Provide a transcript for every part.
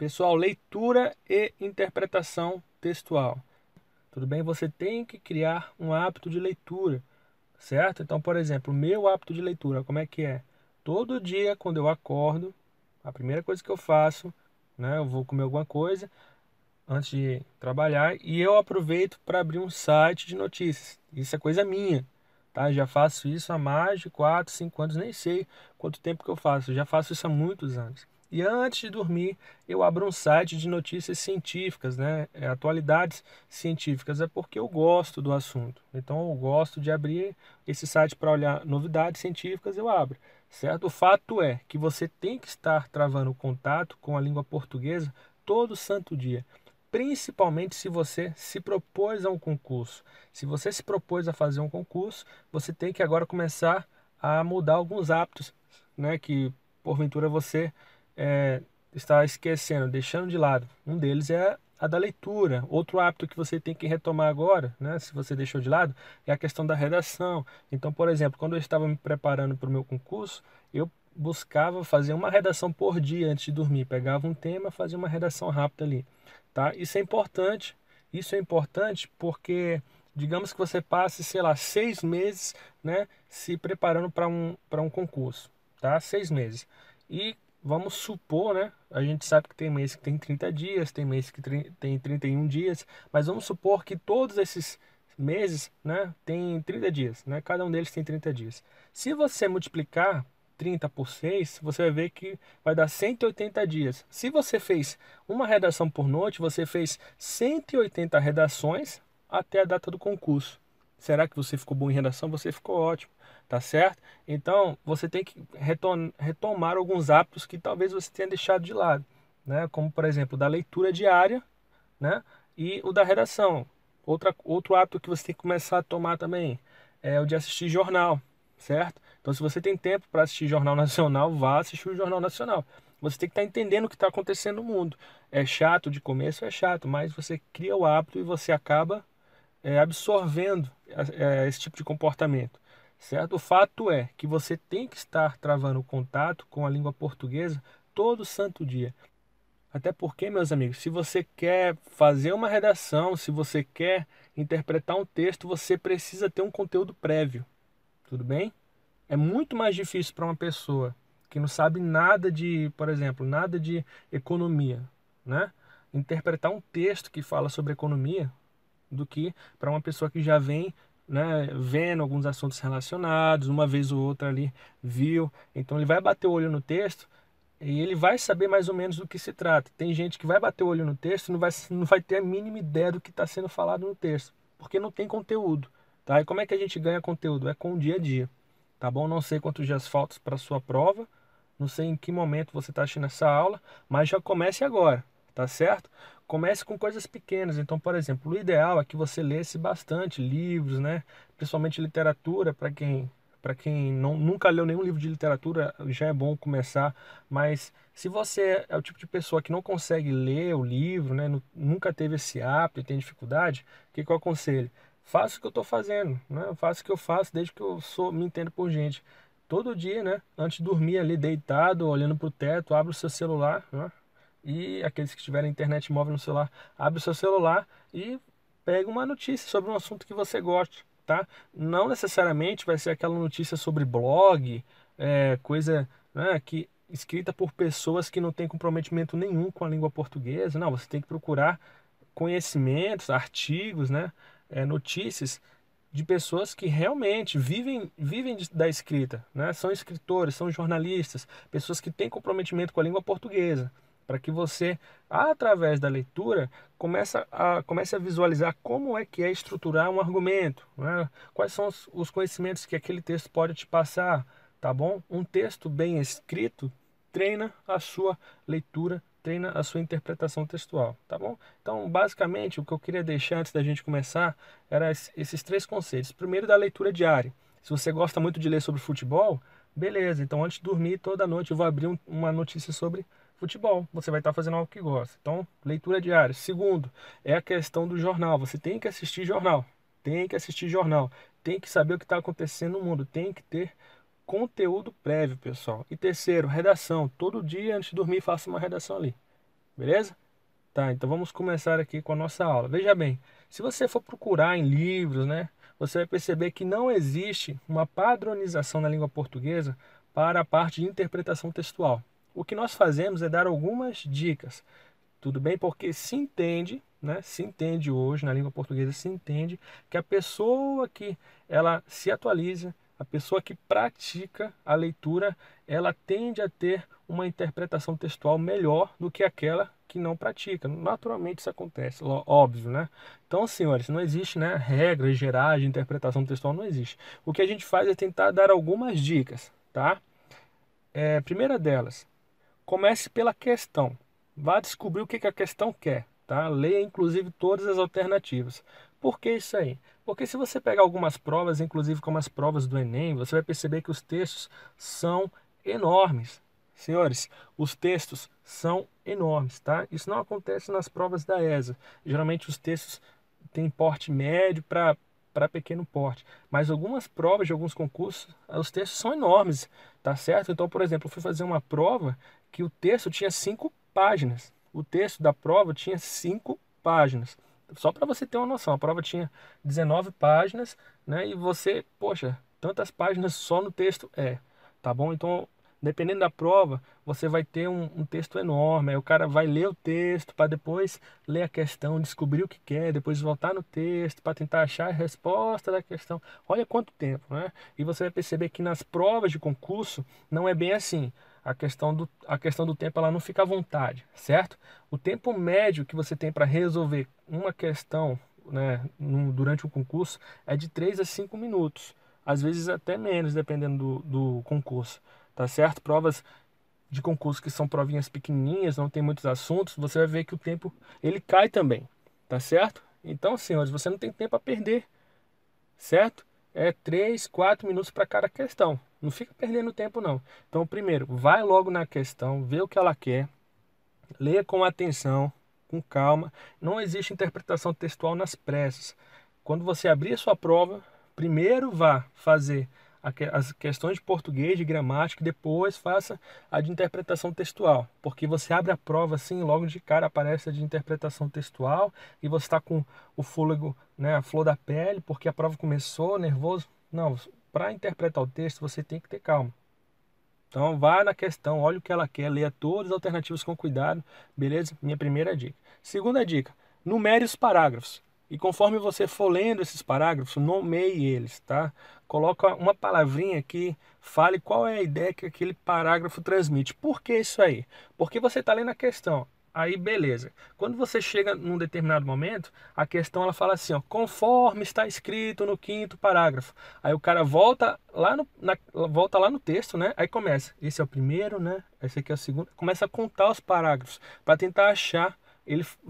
Pessoal, leitura e interpretação textual. Tudo bem? Você tem que criar um hábito de leitura, certo? Então, por exemplo, o meu hábito de leitura, como é que é? Todo dia, quando eu acordo, a primeira coisa que eu faço, né, eu vou comer alguma coisa antes de trabalhar e eu aproveito para abrir um site de notícias. Isso é coisa minha, tá? Já faço isso há mais de 4, 5 anos, nem sei quanto tempo que eu faço. Já faço isso há muitos anos. E antes de dormir, eu abro um site de notícias científicas, né? Atualidades científicas, é porque eu gosto do assunto. Então eu gosto de abrir esse site para olhar novidades científicas, eu abro, certo? O fato é que você tem que estar travando contato com a língua portuguesa todo santo dia. Principalmente se você se propôs a um concurso. Se você se propôs a fazer um concurso, você tem que agora começar a mudar alguns hábitos, né, que porventura você é, está esquecendo, deixando de lado. Um deles é a da leitura. Outro hábito que você tem que retomar agora, né, se você deixou de lado, é a questão da redação. Então, por exemplo, quando eu estava me preparando para o meu concurso, eu buscava fazer uma redação por dia antes de dormir. Pegava um tema, fazia uma redação rápida ali, tá? Isso é importante. Isso é importante porque, digamos que você passe, sei lá, 6 meses, né, se preparando para um concurso, tá? 6 meses. E vamos supor, né? A gente sabe que tem mês que tem 30 dias, tem mês que tem 31 dias, mas vamos supor que todos esses meses, né, tem 30 dias, né? Cada um deles tem 30 dias. Se você multiplicar 30 por 6, você vai ver que vai dar 180 dias. Se você fez uma redação por noite, você fez 180 redações até a data do concurso. Será que você ficou bom em redação? Você ficou ótimo, tá certo? Então, você tem que retomar alguns hábitos que talvez você tenha deixado de lado, né? Como, por exemplo, da leitura diária, né? E o da redação. Outro hábito que você tem que começar a tomar também é o de assistir jornal, certo? Então, se você tem tempo para assistir Jornal Nacional, vá assistir o Jornal Nacional. Você tem que estar entendendo o que está acontecendo no mundo. É chato de começo, é chato, mas você cria o hábito e você acaba absorvendo esse tipo de comportamento, certo? O fato é que você tem que estar travando contato com a língua portuguesa todo santo dia. Até porque, meus amigos, se você quer fazer uma redação, se você quer interpretar um texto, você precisa ter um conteúdo prévio, tudo bem? É muito mais difícil para uma pessoa que não sabe nada de, por exemplo, nada de economia, né? Interpretar um texto que fala sobre economia do que para uma pessoa que já vem, né, vendo alguns assuntos relacionados, uma vez ou outra ali viu. Então ele vai bater o olho no texto e ele vai saber mais ou menos do que se trata. Tem gente que vai bater o olho no texto e não vai ter a mínima ideia do que está sendo falado no texto, porque não tem conteúdo, tá? E como é que a gente ganha conteúdo? É com o dia a dia, tá bom? Não sei quantos dias faltam para a sua prova, não sei em que momento você está assistindo essa aula, mas já comece agora, tá certo? Comece com coisas pequenas. Então, por exemplo, o ideal é que você lesse bastante livros, né? Principalmente literatura, para quem nunca leu nenhum livro de literatura, já é bom começar. Mas se você é o tipo de pessoa que não consegue ler o livro, né? Nunca teve esse hábito e tem dificuldade, o que que eu aconselho? Faça o que eu estou fazendo, né? Eu faço o que eu faço desde que me entendo por gente. Todo dia, né? Antes de dormir ali deitado, olhando para o teto, abre o seu celular, né? E aqueles que tiverem internet móvel no celular, abre o seu celular e pega uma notícia sobre um assunto que você goste, tá? Não necessariamente vai ser aquela notícia sobre blog, coisa, né, que escrita por pessoas que não têm comprometimento nenhum com a língua portuguesa. Não, você tem que procurar conhecimentos, artigos, né, notícias de pessoas que realmente vivem da escrita, né? São escritores, são jornalistas, pessoas que têm comprometimento com a língua portuguesa, para que você, através da leitura, comece a visualizar como é que é estruturar um argumento, né? Quais são os conhecimentos que aquele texto pode te passar, tá bom? Um texto bem escrito treina a sua leitura, treina a sua interpretação textual, tá bom? Então, basicamente, o que eu queria deixar antes da gente começar era esses três conceitos. Primeiro, da leitura diária. Se você gosta muito de ler sobre futebol, beleza. Então, antes de dormir, toda noite eu vou abrir uma notícia sobre futebol. Você vai estar fazendo algo que gosta. Então, leitura diária. Segundo, é a questão do jornal. Você tem que assistir jornal. Tem que assistir jornal. Tem que saber o que está acontecendo no mundo. Tem que ter conteúdo prévio, pessoal. E terceiro, redação. Todo dia, antes de dormir, faça uma redação ali. beleza? Tá, então vamos começar aqui com a nossa aula. Veja bem, se você for procurar em livros, né, você vai perceber que não existe uma padronização na língua portuguesa para a parte de interpretação textual. O que nós fazemos é dar algumas dicas, tudo bem? Porque se entende, né, se entende hoje, na língua portuguesa, se entende que a pessoa que ela se atualiza, a pessoa que pratica a leitura, ela tende a ter uma interpretação textual melhor do que aquela que não pratica. Naturalmente isso acontece, óbvio, né? Então, senhores, não existe, né, regras gerais de interpretação textual, não existe. O que a gente faz é tentar dar algumas dicas, tá? Primeira delas, comece pela questão. Vá descobrir o que que a questão quer, tá? Leia inclusive todas as alternativas. Por que isso aí? Porque se você pegar algumas provas, inclusive como as provas do Enem, você vai perceber que os textos são enormes. Senhores, os textos são enormes, tá? Isso não acontece nas provas da ESA. Geralmente os textos têm porte médio para pequeno porte. Mas algumas provas de alguns concursos, os textos são enormes, tá certo? Então, por exemplo, eu fui fazer uma prova que o texto tinha 5 páginas. O texto da prova tinha 5 páginas. Só para você ter uma noção, a prova tinha 19 páginas, né? E você, poxa, tantas páginas só no texto tá bom? Então, dependendo da prova, você vai ter um texto enorme. Aí o cara vai ler o texto para depois ler a questão, descobrir o que quer, depois voltar no texto para tentar achar a resposta da questão. Olha quanto tempo, né? E você vai perceber que nas provas de concurso não é bem assim. A questão do tempo ela não fica à vontade, certo? O tempo médio que você tem para resolver uma questão, né, durante o concurso é de 3 a 5 minutos. Às vezes até menos, dependendo do concurso, tá certo? Provas de concurso que são provinhas pequenininhas, não tem muitos assuntos, você vai ver que o tempo ele cai também, tá certo? Então, senhores, você não tem tempo a perder, certo? É 3, 4 minutos para cada questão. Não fica perdendo tempo, não. Então, primeiro, vai logo na questão, vê o que ela quer, leia com atenção, com calma. Não existe interpretação textual nas pressas. Quando você abrir a sua prova, primeiro vá fazer as questões de português, de gramática, e depois faça a de interpretação textual. Porque você abre a prova assim, logo de cara aparece a de interpretação textual e você está com o fôlego, né, a flor da pele, porque a prova começou, nervoso. Não, para interpretar o texto você tem que ter calma. Então, vá na questão, olha o que ela quer, leia todas as alternativas com cuidado, beleza? Minha primeira dica. Segunda dica, numere os parágrafos. E conforme você for lendo esses parágrafos, nomeie eles, tá? Coloca uma palavrinha que fale qual é a ideia que aquele parágrafo transmite. Por que isso aí? Porque você está lendo a questão. Aí, beleza. Quando você chega num determinado momento, a questão ela fala assim, ó, conforme está escrito no 5º parágrafo. Aí o cara volta lá no texto, né? Aí começa. Esse é o primeiro, né? Esse aqui é o segundo. Começa a contar os parágrafos para tentar achar.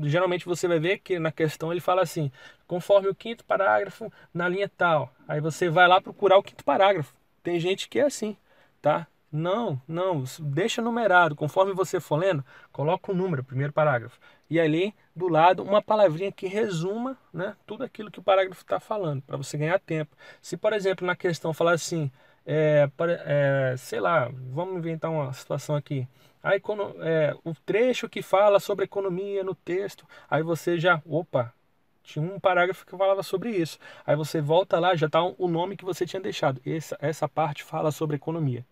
Geralmente você vai ver que na questão ele fala assim, conforme o 5º parágrafo na linha tal. Aí você vai lá procurar o 5º parágrafo. Tem gente que é assim, tá? Não, não, deixa numerado. Conforme você for lendo, coloca o número, primeiro parágrafo. E ali do lado uma palavrinha que resuma, né, tudo aquilo que o parágrafo está falando, para você ganhar tempo. Se, por exemplo, na questão falar assim, sei lá, vamos inventar uma situação aqui. O trecho que fala sobre economia no texto, aí você já, opa, tinha um parágrafo que falava sobre isso. Aí você volta lá, já está o nome que você tinha deixado. Essa parte fala sobre economia.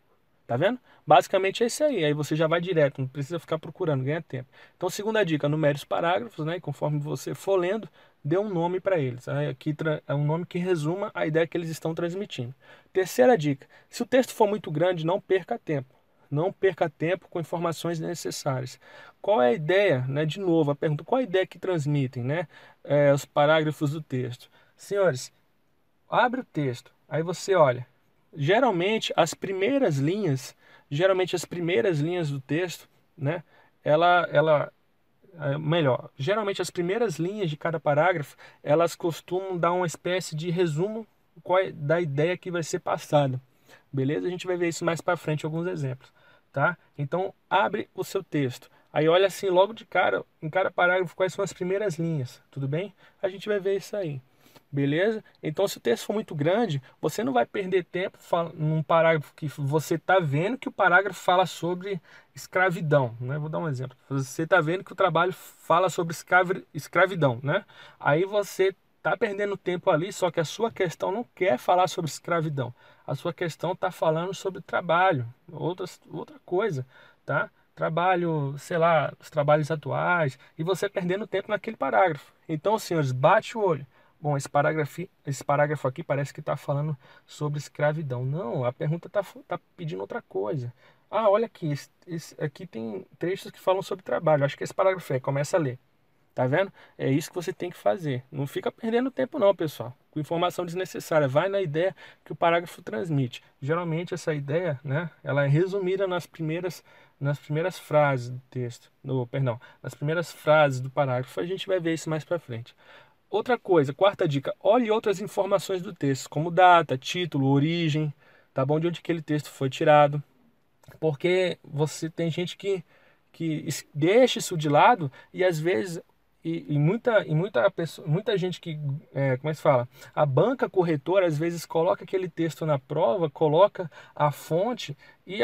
Tá vendo? Basicamente é isso aí. Aí você já vai direto, não precisa ficar procurando, ganha tempo. Então, segunda dica, numere os parágrafos, né? E conforme você for lendo, dê um nome para eles. Aí aqui é um nome que resuma a ideia que eles estão transmitindo. Terceira dica, se o texto for muito grande, não perca tempo. Não perca tempo com informações necessárias. Qual é a ideia, né? De novo, a pergunta, qual é a ideia que transmitem, né? Os parágrafos do texto. Senhores, abre o texto, aí você olha. Geralmente as primeiras linhas do texto, né? Geralmente as primeiras linhas de cada parágrafo, elas costumam dar uma espécie de resumo da ideia que vai ser passada. Beleza? A gente vai ver isso mais para frente, alguns exemplos, tá? Então, abre o seu texto. Aí olha assim, logo de cara, em cada parágrafo, quais são as primeiras linhas, tudo bem? A gente vai ver isso aí. Beleza? Então, se o texto for muito grande, você não vai perder tempo num parágrafo que você está vendo que o parágrafo fala sobre escravidão, né? Vou dar um exemplo. Você está vendo que o trabalho fala sobre escravidão, né? Aí você está perdendo tempo ali, só que a sua questão não quer falar sobre escravidão. A sua questão está falando sobre trabalho, outra coisa, tá? Trabalho, sei lá, os trabalhos atuais, e você perdendo tempo naquele parágrafo. Então, senhores, bate o olho. Bom, esse parágrafo aqui parece que está falando sobre escravidão. Não, a pergunta tá pedindo outra coisa. Ah, olha aqui, aqui tem trechos que falam sobre trabalho. Acho que esse parágrafo começa a ler. Tá vendo? É isso que você tem que fazer. Não fica perdendo tempo não, pessoal, com informação desnecessária. Vai na ideia que o parágrafo transmite. Geralmente essa ideia, né, ela é resumida nas primeiras frases do texto. Perdão, nas primeiras frases do parágrafo. A gente vai ver isso mais para frente. Outra coisa, quarta dica, olhe outras informações do texto, como data, título, origem, tá bom? De onde aquele texto foi tirado. Porque você tem gente que deixa isso de lado e às vezes muita gente que, como é que se fala? A banca corretora às vezes coloca aquele texto na prova, coloca a fonte e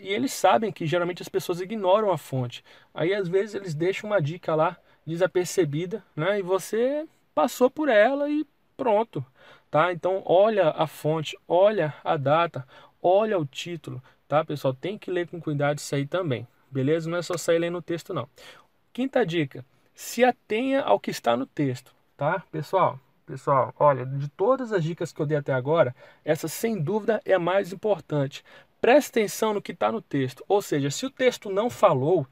eles sabem que geralmente as pessoas ignoram a fonte. Aí às vezes eles deixam uma dica lá desapercebida, né? E você passou por ela e pronto, tá? Então olha a fonte, olha a data, olha o título, tá, pessoal? Tem que ler com cuidado isso aí também, beleza? Não é só sair lendo o texto, não. Quinta dica, se atenha ao que está no texto, tá? Pessoal, olha, de todas as dicas que eu dei até agora, essa sem dúvida é a mais importante. Preste atenção no que está no texto, ou seja, se o texto não falou,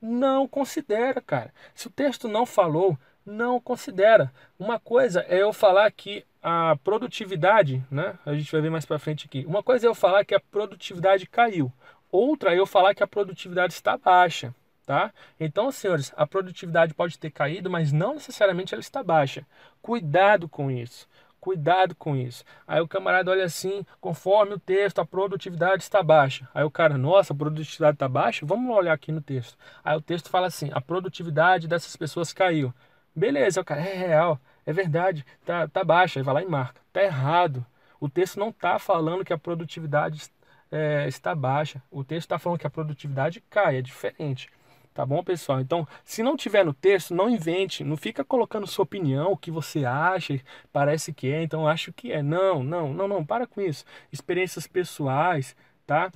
não considera, cara. Se o texto não falou, não considera. Uma coisa é eu falar que a produtividade, né? A gente vai ver mais para frente aqui. Uma coisa é eu falar que a produtividade caiu. Outra é eu falar que a produtividade está baixa, tá? Então, senhores, a produtividade pode ter caído, mas não necessariamente ela está baixa. Cuidado com isso. Cuidado com isso. Aí o camarada olha assim, conforme o texto, a produtividade está baixa. Aí o cara, nossa, a produtividade está baixa? Vamos olhar aqui no texto. Aí o texto fala assim, a produtividade dessas pessoas caiu. Beleza, o cara, é real, é verdade, tá baixa. Aí vai lá e marca. Tá errado. O texto não está falando que a produtividade está baixa. O texto está falando que a produtividade cai, é diferente. Tá bom, pessoal? Então, se não tiver no texto, não invente, não fica colocando sua opinião, o que você acha, parece que é, então acho que é. Não, para com isso. Experiências pessoais, tá?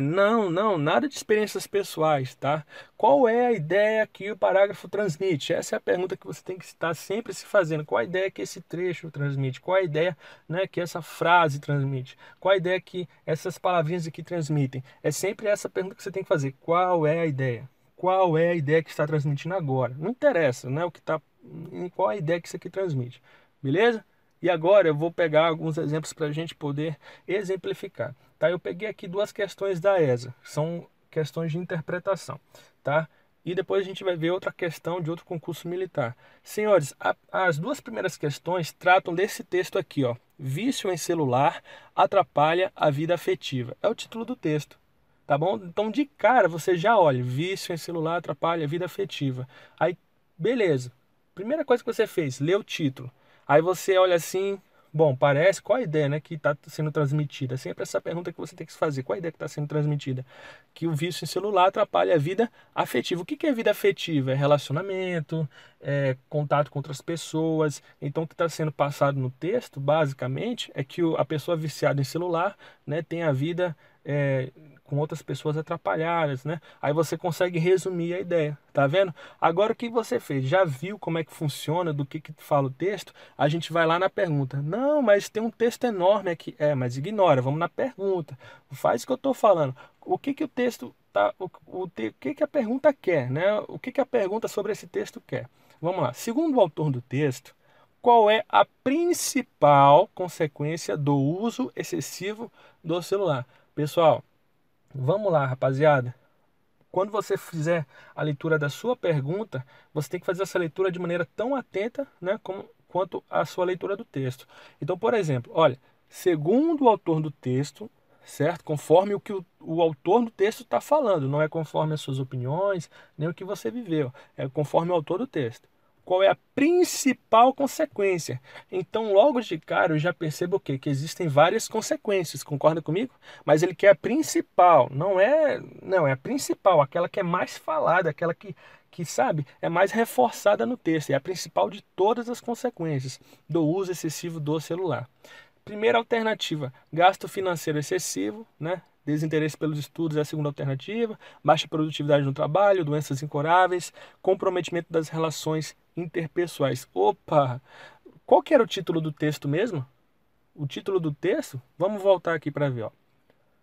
Não, nada de experiências pessoais, tá? Qual é a ideia que o parágrafo transmite? Essa é a pergunta que você tem que estar sempre se fazendo. Qual a ideia que esse trecho transmite? Qual a ideia, né, que essa frase transmite? Qual a ideia que essas palavrinhas aqui transmitem? É sempre essa pergunta que você tem que fazer. Qual é a ideia? Qual é a ideia que está transmitindo agora? Não interessa, né, o que tá, qual a ideia que isso aqui transmite. Beleza? E agora eu vou pegar alguns exemplos para a gente poder exemplificar. Tá? Eu peguei aqui duas questões da ESA, são questões de interpretação. Tá? E depois a gente vai ver outra questão de outro concurso militar. Senhores, as duas primeiras questões tratam desse texto aqui, ó. Vício em celular atrapalha a vida afetiva. É o título do texto. Tá bom? Então, de cara, você já olha, vício em celular atrapalha a vida afetiva. Aí, beleza. Primeira coisa que você fez, lê o título. Aí você olha assim, bom, parece, qual a ideia, né, que está sendo transmitida? Sempre essa pergunta que você tem que se fazer, qual a ideia que está sendo transmitida? Que o vício em celular atrapalha a vida afetiva. O que é vida afetiva? É relacionamento, é contato com outras pessoas. Então, o que está sendo passado no texto, basicamente, é que a pessoa viciada em celular, né, tem a vida com outras pessoas atrapalhadas, né? Aí você consegue resumir a ideia, tá vendo? Agora o que você fez? Já viu como é que funciona, do que fala o texto? A gente vai lá na pergunta. Não, mas tem um texto enorme aqui. Mas ignora, vamos na pergunta. Faz o que eu estou falando. O que o texto tá, o que a pergunta quer, né? O que a pergunta sobre esse texto quer? Vamos lá. Segundo o autor do texto, qual é a principal consequência do uso excessivo do celular? Pessoal, vamos lá, rapaziada. Quando você fizer a leitura da sua pergunta, você tem que fazer essa leitura de maneira tão atenta, né, quanto a sua leitura do texto. Então, por exemplo, olha, segundo o autor do texto, certo? Conforme o que o autor do texto está falando, não é conforme as suas opiniões, nem o que você viveu, é conforme o autor do texto. qual é a principal consequência. Então, logo de cara, eu já percebo o quê? Que existem várias consequências, concorda comigo? Mas ele quer a principal, não é a principal, aquela que é mais falada, aquela que sabe, é mais reforçada no texto, é a principal de todas as consequências do uso excessivo do celular. Primeira alternativa, gasto financeiro excessivo, né? Desinteresse pelos estudos é a segunda alternativa, baixa produtividade no trabalho, doenças incuráveis, comprometimento das relações interpessoais. Opa! Qual que era o título do texto mesmo? O título do texto? Vamos voltar aqui para ver, ó.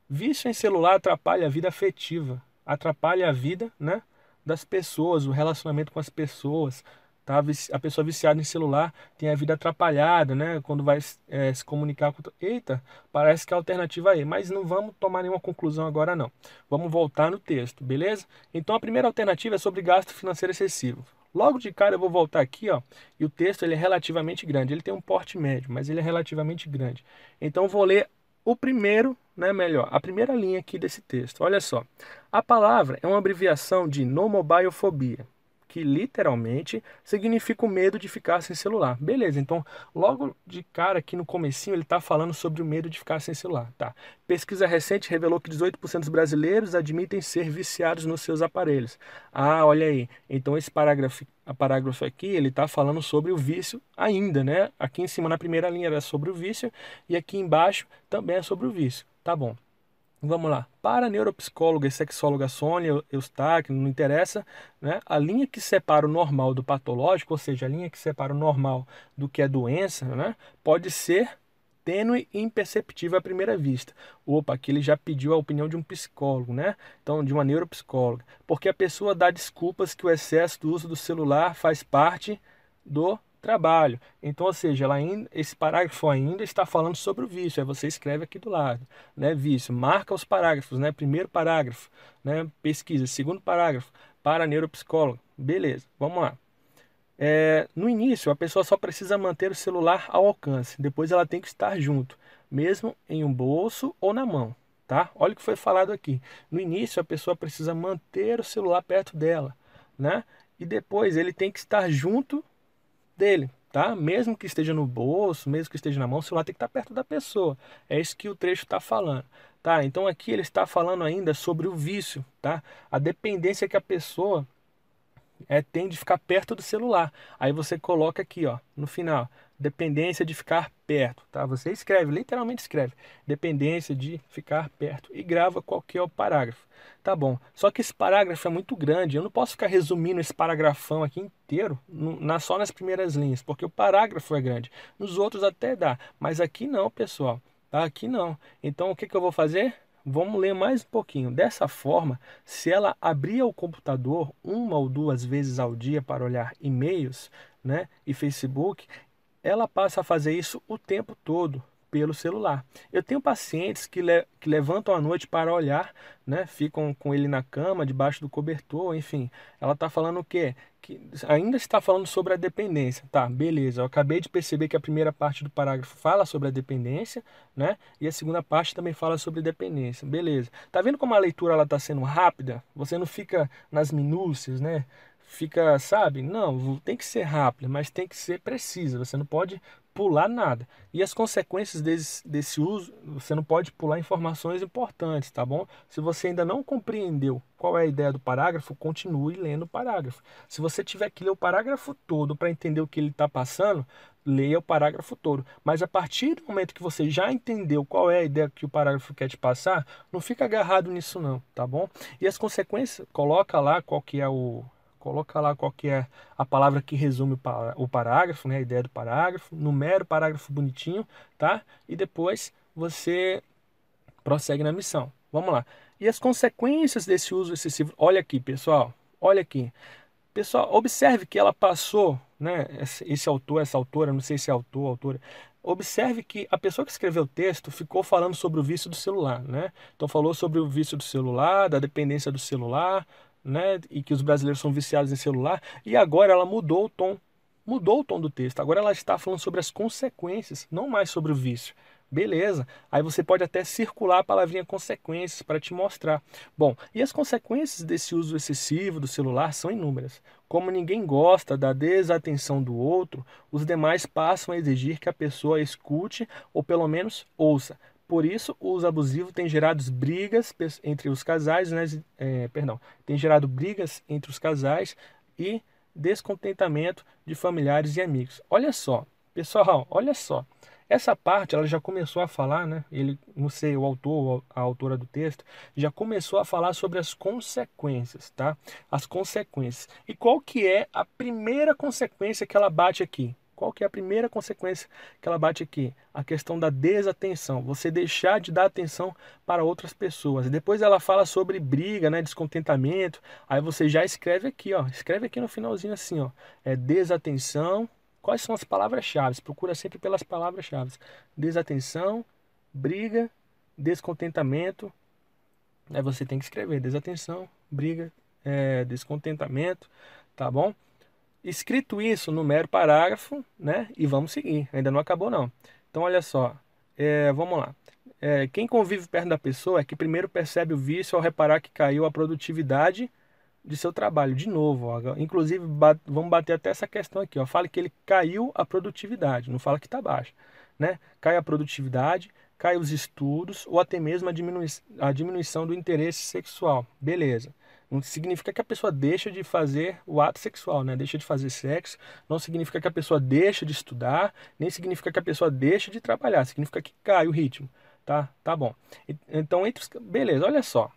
Vício em celular atrapalha a vida afetiva, atrapalha a vida, né, das pessoas, o relacionamento com as pessoas. Tá? A pessoa viciada em celular tem a vida atrapalhada, né, quando vai se comunicar com... Eita, parece que é a alternativa aí, mas não vamos tomar nenhuma conclusão agora não. Vamos voltar no texto, beleza? Então a primeira alternativa é sobre gasto financeiro excessivo. Logo de cara eu vou voltar aqui, ó, e o texto ele é relativamente grande. Ele tem um porte médio, mas ele é relativamente grande. Então eu vou ler o primeiro, né, melhor, a primeira linha aqui desse texto. Olha só. A palavra é uma abreviação de nomobiofobia, que literalmente significa o medo de ficar sem celular. Beleza, então logo de cara aqui no comecinho ele está falando sobre o medo de ficar sem celular. Tá. Pesquisa recente revelou que 18% dos brasileiros admitem ser viciados nos seus aparelhos. Ah, olha aí. Então esse parágrafo aqui ele está falando sobre o vício ainda, né? Aqui em cima na primeira linha era sobre o vício e aqui embaixo também é sobre o vício. Tá bom. Vamos lá. Para a neuropsicóloga e sexóloga Sônia Eustáquio, não interessa, né? A linha que separa o normal do patológico, ou seja, a linha que separa o normal do que é doença, né? Pode ser tênue e imperceptível à primeira vista. Opa, aqui ele já pediu a opinião de um psicólogo, né? Então, de uma neuropsicóloga. Porque a pessoa dá desculpas que o excesso do uso do celular faz parte do trabalho. Então, ou seja, esse parágrafo ainda está falando sobre o vício. Aí você escreve aqui do lado, né? Vício. Marca os parágrafos, né? Primeiro parágrafo, né? Pesquisa. Segundo parágrafo, para neuropsicólogo. Beleza, vamos lá. No início, a pessoa só precisa manter o celular ao alcance. Depois ela tem que estar junto, mesmo em um bolso ou na mão, tá? Olha o que foi falado aqui. No início, a pessoa precisa manter o celular perto dela, né? E depois ele tem que estar junto dele, tá? Mesmo que esteja no bolso, mesmo que esteja na mão, o celular tem que estar perto da pessoa. É isso que o trecho está falando, tá? Então aqui ele está falando ainda sobre o vício, tá? A dependência que a pessoa tem de ficar perto do celular. Aí você coloca aqui, ó, no final, dependência de ficar perto, tá? Você escreve, literalmente escreve, dependência de ficar perto e grava qual que é o parágrafo. Tá bom. Só que esse parágrafo é muito grande, eu não posso ficar resumindo esse paragrafão aqui inteiro só nas primeiras linhas, porque o parágrafo é grande. Nos outros até dá, mas aqui não, pessoal. Tá? Aqui não. Então o que que eu vou fazer? Vamos ler mais um pouquinho. Dessa forma, se ela abrir o computador uma ou duas vezes ao dia para olhar e-mails, né, e Facebook, ela passa a fazer isso o tempo todo pelo celular. Eu tenho pacientes que levantam à noite para olhar, né, ficam com ele na cama, debaixo do cobertor, enfim. Ela está falando o quê? Que ainda está falando sobre a dependência. Tá, beleza. Eu acabei de perceber que a primeira parte do parágrafo fala sobre a dependência, né? E a segunda parte também fala sobre dependência. Beleza. Tá vendo como a leitura ela está sendo rápida? Você não fica nas minúcias, né? Fica, sabe? Não, tem que ser rápida, mas tem que ser precisa. Você não pode pular nada. E as consequências desse uso, você não pode pular informações importantes, tá bom? Se você ainda não compreendeu qual é a ideia do parágrafo, continue lendo o parágrafo. Se você tiver que ler o parágrafo todo para entender o que ele está passando, leia o parágrafo todo. Mas a partir do momento que você já entendeu qual é a ideia que o parágrafo quer te passar, não fica agarrado nisso não, tá bom? E as consequências, coloca lá qual que é a palavra que resume o parágrafo, né, a ideia do parágrafo, numera o parágrafo bonitinho, tá? E depois você prossegue na missão. Vamos lá. E as consequências desse uso excessivo? Olha aqui, pessoal. Olha aqui. Pessoal, observe que ela passou, né, esse autor, essa autora, não sei se é autor, autora. Observe que a pessoa que escreveu o texto ficou falando sobre o vício do celular, né? Então falou sobre o vício do celular, da dependência do celular, né? E que os brasileiros são viciados em celular. E agora ela mudou o tom do texto. Agora ela está falando sobre as consequências, não mais sobre o vício. Beleza. Aí você pode até circular a palavrinha consequências para te mostrar. Bom, e as consequências desse uso excessivo do celular são inúmeras. Como ninguém gosta da desatenção do outro, os demais passam a exigir que a pessoa escute ou pelo menos ouça. Por isso, o uso abusivo tem gerado brigas entre os casais, né? Tem gerado brigas entre os casais e descontentamento de familiares e amigos. Olha só, pessoal, olha só. Essa parte ela já começou a falar, né? Ele, não sei, o autor, a autora do texto, já começou a falar sobre as consequências, tá? As consequências. E qual que é a primeira consequência que ela bate aqui? Qual que é a primeira consequência que ela bate aqui? A questão da desatenção. Você deixar de dar atenção para outras pessoas. Depois ela fala sobre briga, né? Descontentamento. Aí você já escreve aqui, ó. Escreve aqui no finalzinho assim, ó. É desatenção. Quais são as palavras-chave? Procura sempre pelas palavras-chave. Desatenção, briga, descontentamento. Aí você tem que escrever desatenção, briga, descontentamento, tá bom? Escrito isso no mero parágrafo, né? E vamos seguir. Ainda não acabou não. Então olha só, vamos lá. Quem convive perto da pessoa é que primeiro percebe o vício ao reparar que caiu a produtividade de seu trabalho. De novo, ó, inclusive vamos bater até essa questão aqui. Ó, fala que ele caiu a produtividade, não fala que está baixa. Né? Cai a produtividade, cai os estudos ou até mesmo a diminuição do interesse sexual. Beleza. Não significa que a pessoa deixa de fazer o ato sexual, né? Deixa de fazer sexo. Não significa que a pessoa deixa de estudar, nem significa que a pessoa deixa de trabalhar. Significa que cai o ritmo. Tá bom. Então, beleza, olha só.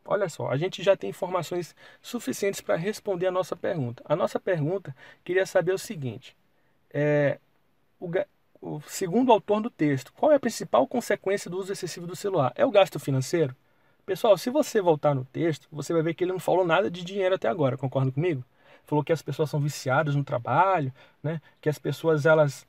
Olha só, a gente já tem informações suficientes para responder a nossa pergunta. A nossa pergunta queria saber o seguinte: é, segundo o autor do texto, qual é a principal consequência do uso excessivo do celular? É o gasto financeiro? Pessoal, se você voltar no texto, você vai ver que ele não falou nada de dinheiro até agora, concorda comigo? Falou que as pessoas são viciadas no trabalho, né? Que as pessoas, elas,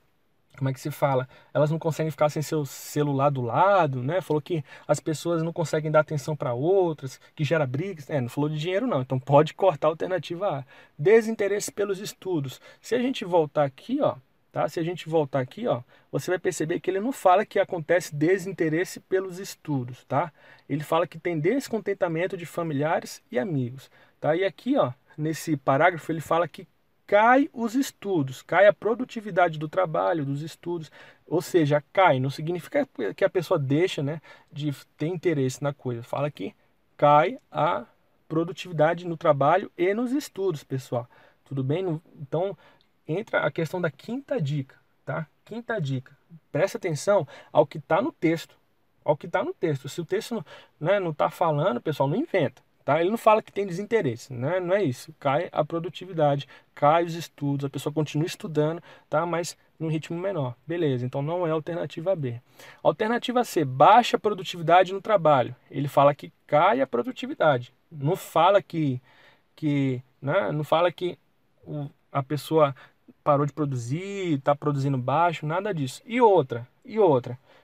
como é que se fala? Elas não conseguem ficar sem seu celular do lado, né? Falou que as pessoas não conseguem dar atenção para outras, que gera brigas. Não falou de dinheiro não, então pode cortar a alternativa A. Desinteresse pelos estudos. Se a gente voltar aqui, ó, tá? Se a gente voltar aqui, ó, você vai perceber que ele não fala que acontece desinteresse pelos estudos, tá? Ele fala que tem descontentamento de familiares e amigos, tá? E aqui, ó, nesse parágrafo ele fala que cai os estudos, cai a produtividade do trabalho, dos estudos, ou seja, cai, não significa que a pessoa deixa, né, de ter interesse na coisa, fala que cai a produtividade no trabalho e nos estudos, pessoal, tudo bem? Então, entra a questão da quinta dica, tá? Quinta dica, presta atenção ao que está no texto, ao que está no texto, se o texto não está falando, pessoal, não inventa. Tá? Ele não fala que tem desinteresse, né? Não é isso. Cai a produtividade, cai os estudos, a pessoa continua estudando, tá? Mas num ritmo menor. Beleza, então não é a alternativa B. Alternativa C, baixa produtividade no trabalho. Ele fala que cai a produtividade. Não fala né? Não fala que a pessoa parou de produzir, está produzindo baixo, nada disso. E outra.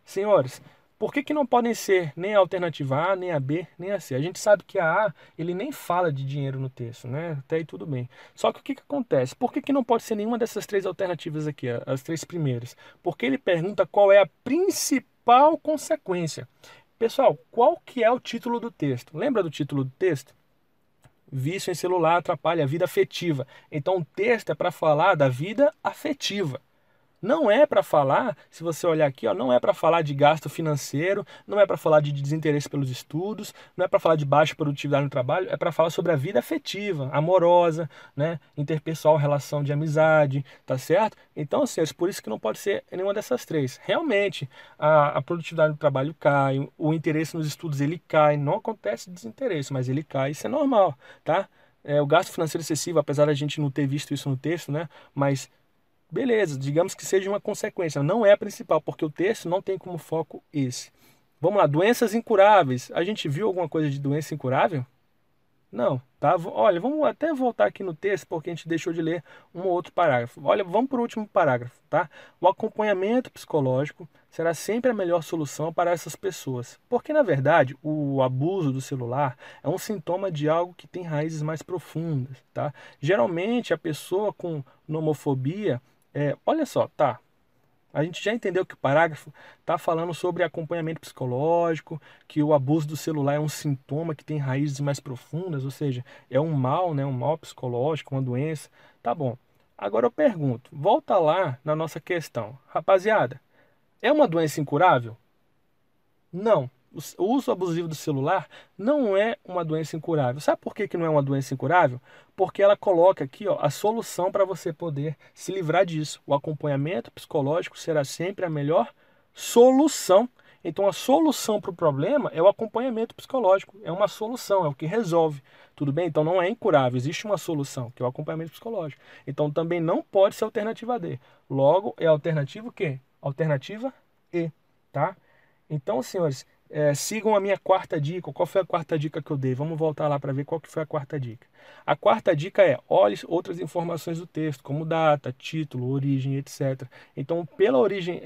Senhores, por que não podem ser nem a alternativa A, nem a B, nem a C? A gente sabe que a A, ele nem fala de dinheiro no texto, né? Até aí tudo bem. Só que o que acontece? Por que não pode ser nenhuma dessas três alternativas aqui, as três primeiras? Porque ele pergunta qual é a principal consequência. Pessoal, qual que é o título do texto? Lembra do título do texto? Vício em celular atrapalha a vida afetiva. Então o texto é para falar da vida afetiva. Não é para falar, se você olhar aqui, ó, não é para falar de gasto financeiro, não é para falar de desinteresse pelos estudos, não é para falar de baixa produtividade no trabalho, é para falar sobre a vida afetiva, amorosa, né, interpessoal, relação de amizade, tá certo? Então, assim, por isso que não pode ser nenhuma dessas três. Realmente, a produtividade do trabalho cai, o interesse nos estudos ele cai, não acontece desinteresse, mas ele cai, isso é normal, tá? O gasto financeiro excessivo, apesar da gente não ter visto isso no texto, né, mas beleza, digamos que seja uma consequência, não é a principal, porque o texto não tem como foco esse. Vamos lá, doenças incuráveis. A gente viu alguma coisa de doença incurável? Não, tá? Olha, vamos até voltar aqui no texto, porque a gente deixou de ler um ou outro parágrafo. Olha, vamos para o último parágrafo, tá? O acompanhamento psicológico será sempre a melhor solução para essas pessoas, porque na verdade o abuso do celular é um sintoma de algo que tem raízes mais profundas, tá? Geralmente a pessoa com nomofobia, olha só, tá? A gente já entendeu que o parágrafo está falando sobre acompanhamento psicológico, que o abuso do celular é um sintoma que tem raízes mais profundas, ou seja, é um mal, né, um mal psicológico, uma doença. Tá bom. Agora eu pergunto, volta lá na nossa questão. Rapaziada, é uma doença incurável? Não. O uso abusivo do celular não é uma doença incurável. Sabe por que que não é uma doença incurável? Porque ela coloca aqui, ó, a solução para você poder se livrar disso. O acompanhamento psicológico será sempre a melhor solução. Então, a solução para o problema é o acompanhamento psicológico. É uma solução, é o que resolve. Tudo bem? Então, não é incurável. Existe uma solução, que é o acompanhamento psicológico. Então, também não pode ser alternativa D. Logo, é a alternativa o quê? Alternativa E, tá? Então, senhores, sigam a minha quarta dica. Qual foi a quarta dica que eu dei? Vamos voltar lá para ver qual que foi a quarta dica. A quarta dica é: olhe outras informações do texto, como data, título, origem, etc. Então, pela origem,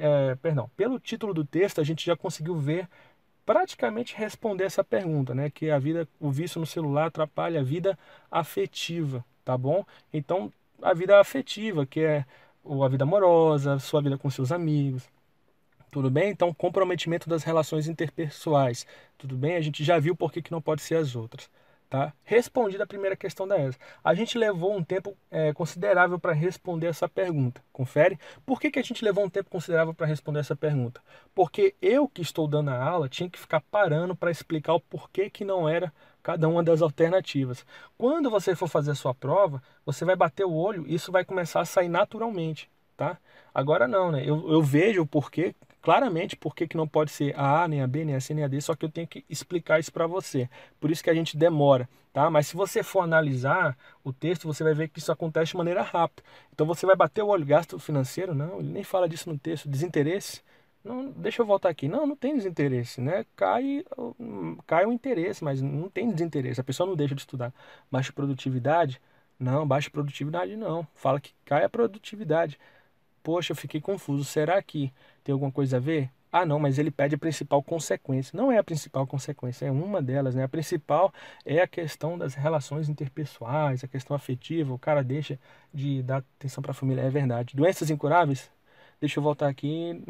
pelo título do texto, a gente já conseguiu ver, praticamente responder essa pergunta, né? Que o vício no celular atrapalha a vida afetiva, tá bom? Então, a vida afetiva, que é a vida amorosa, sua vida com seus amigos. Tudo bem? Então, comprometimento das relações interpessoais. Tudo bem? A gente já viu por que não pode ser as outras. Tá? Respondida a primeira questão da ESA. A gente levou um tempo considerável para responder essa pergunta. Confere? Por que a gente levou um tempo considerável para responder essa pergunta? Porque eu que estou dando a aula tinha que ficar parando para explicar o porquê que não era cada uma das alternativas. Quando você for fazer a sua prova, você vai bater o olho e isso vai começar a sair naturalmente. Tá? Agora não, né? Eu vejo o porquê, claramente por que não pode ser a A, nem a B, nem a C, nem a D, só que eu tenho que explicar isso para você. Por isso que a gente demora, tá? Mas se você for analisar o texto, você vai ver que isso acontece de maneira rápida. Então você vai bater o olho, gasto financeiro? Não, ele nem fala disso no texto. Desinteresse? Não, deixa eu voltar aqui. Não, não tem desinteresse, né? Cai o interesse, mas não tem desinteresse. A pessoa não deixa de estudar. Baixa produtividade? Não, baixa produtividade não. Fala que cai a produtividade. Poxa, eu fiquei confuso. Será que tem alguma coisa a ver? Ah, não, mas ele pede a principal consequência. Não é a principal consequência, é uma delas, né? A principal é a questão das relações interpessoais, a questão afetiva. O cara deixa de dar atenção para a família. É verdade. Doenças incuráveis? Deixa eu voltar aqui.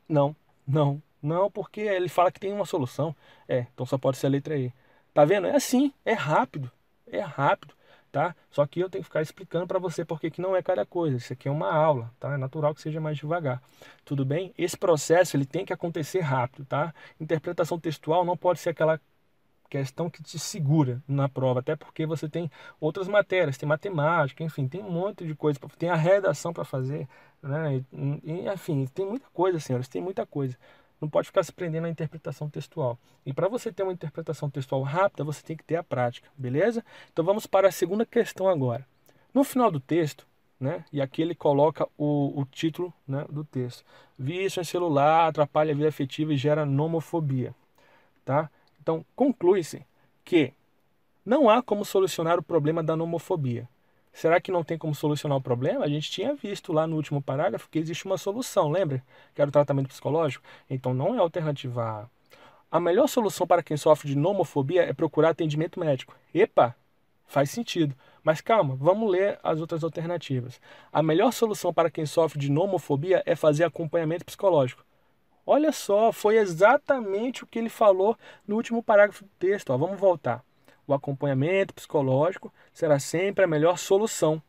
Não, não, porque ele fala que tem uma solução. Então só pode ser a letra E. Tá vendo? É assim, é rápido. É rápido. Tá? Só que eu tenho que ficar explicando para você porque que não é cada coisa. Isso aqui é uma aula, tá? É natural que seja mais devagar. Tudo bem? Esse processo ele tem que acontecer rápido, tá? Interpretação textual não pode ser aquela questão que te segura na prova, até porque você tem outras matérias, tem matemática, enfim, tem um monte de coisa, tem a redação para fazer, né? Enfim, tem muita coisa, senhores, tem muita coisa. Não pode ficar se prendendo à interpretação textual. E para você ter uma interpretação textual rápida, você tem que ter a prática, beleza? Então vamos para a segunda questão agora. No final do texto, né? E aqui ele coloca o título, né, do texto. Vício em celular atrapalha a vida afetiva e gera nomofobia, tá? Então, conclui-se que não há como solucionar o problema da nomofobia. Será que não tem como solucionar o problema? A gente tinha visto lá no último parágrafo que existe uma solução, lembra? Que era o tratamento psicológico. Então, não é a alternativa A. A melhor solução para quem sofre de nomofobia é procurar atendimento médico. Epa, faz sentido. Mas calma, vamos ler as outras alternativas. A melhor solução para quem sofre de nomofobia é fazer acompanhamento psicológico. Olha só, foi exatamente o que ele falou no último parágrafo do texto. Ó. Vamos voltar. O acompanhamento psicológico será sempre a melhor solução.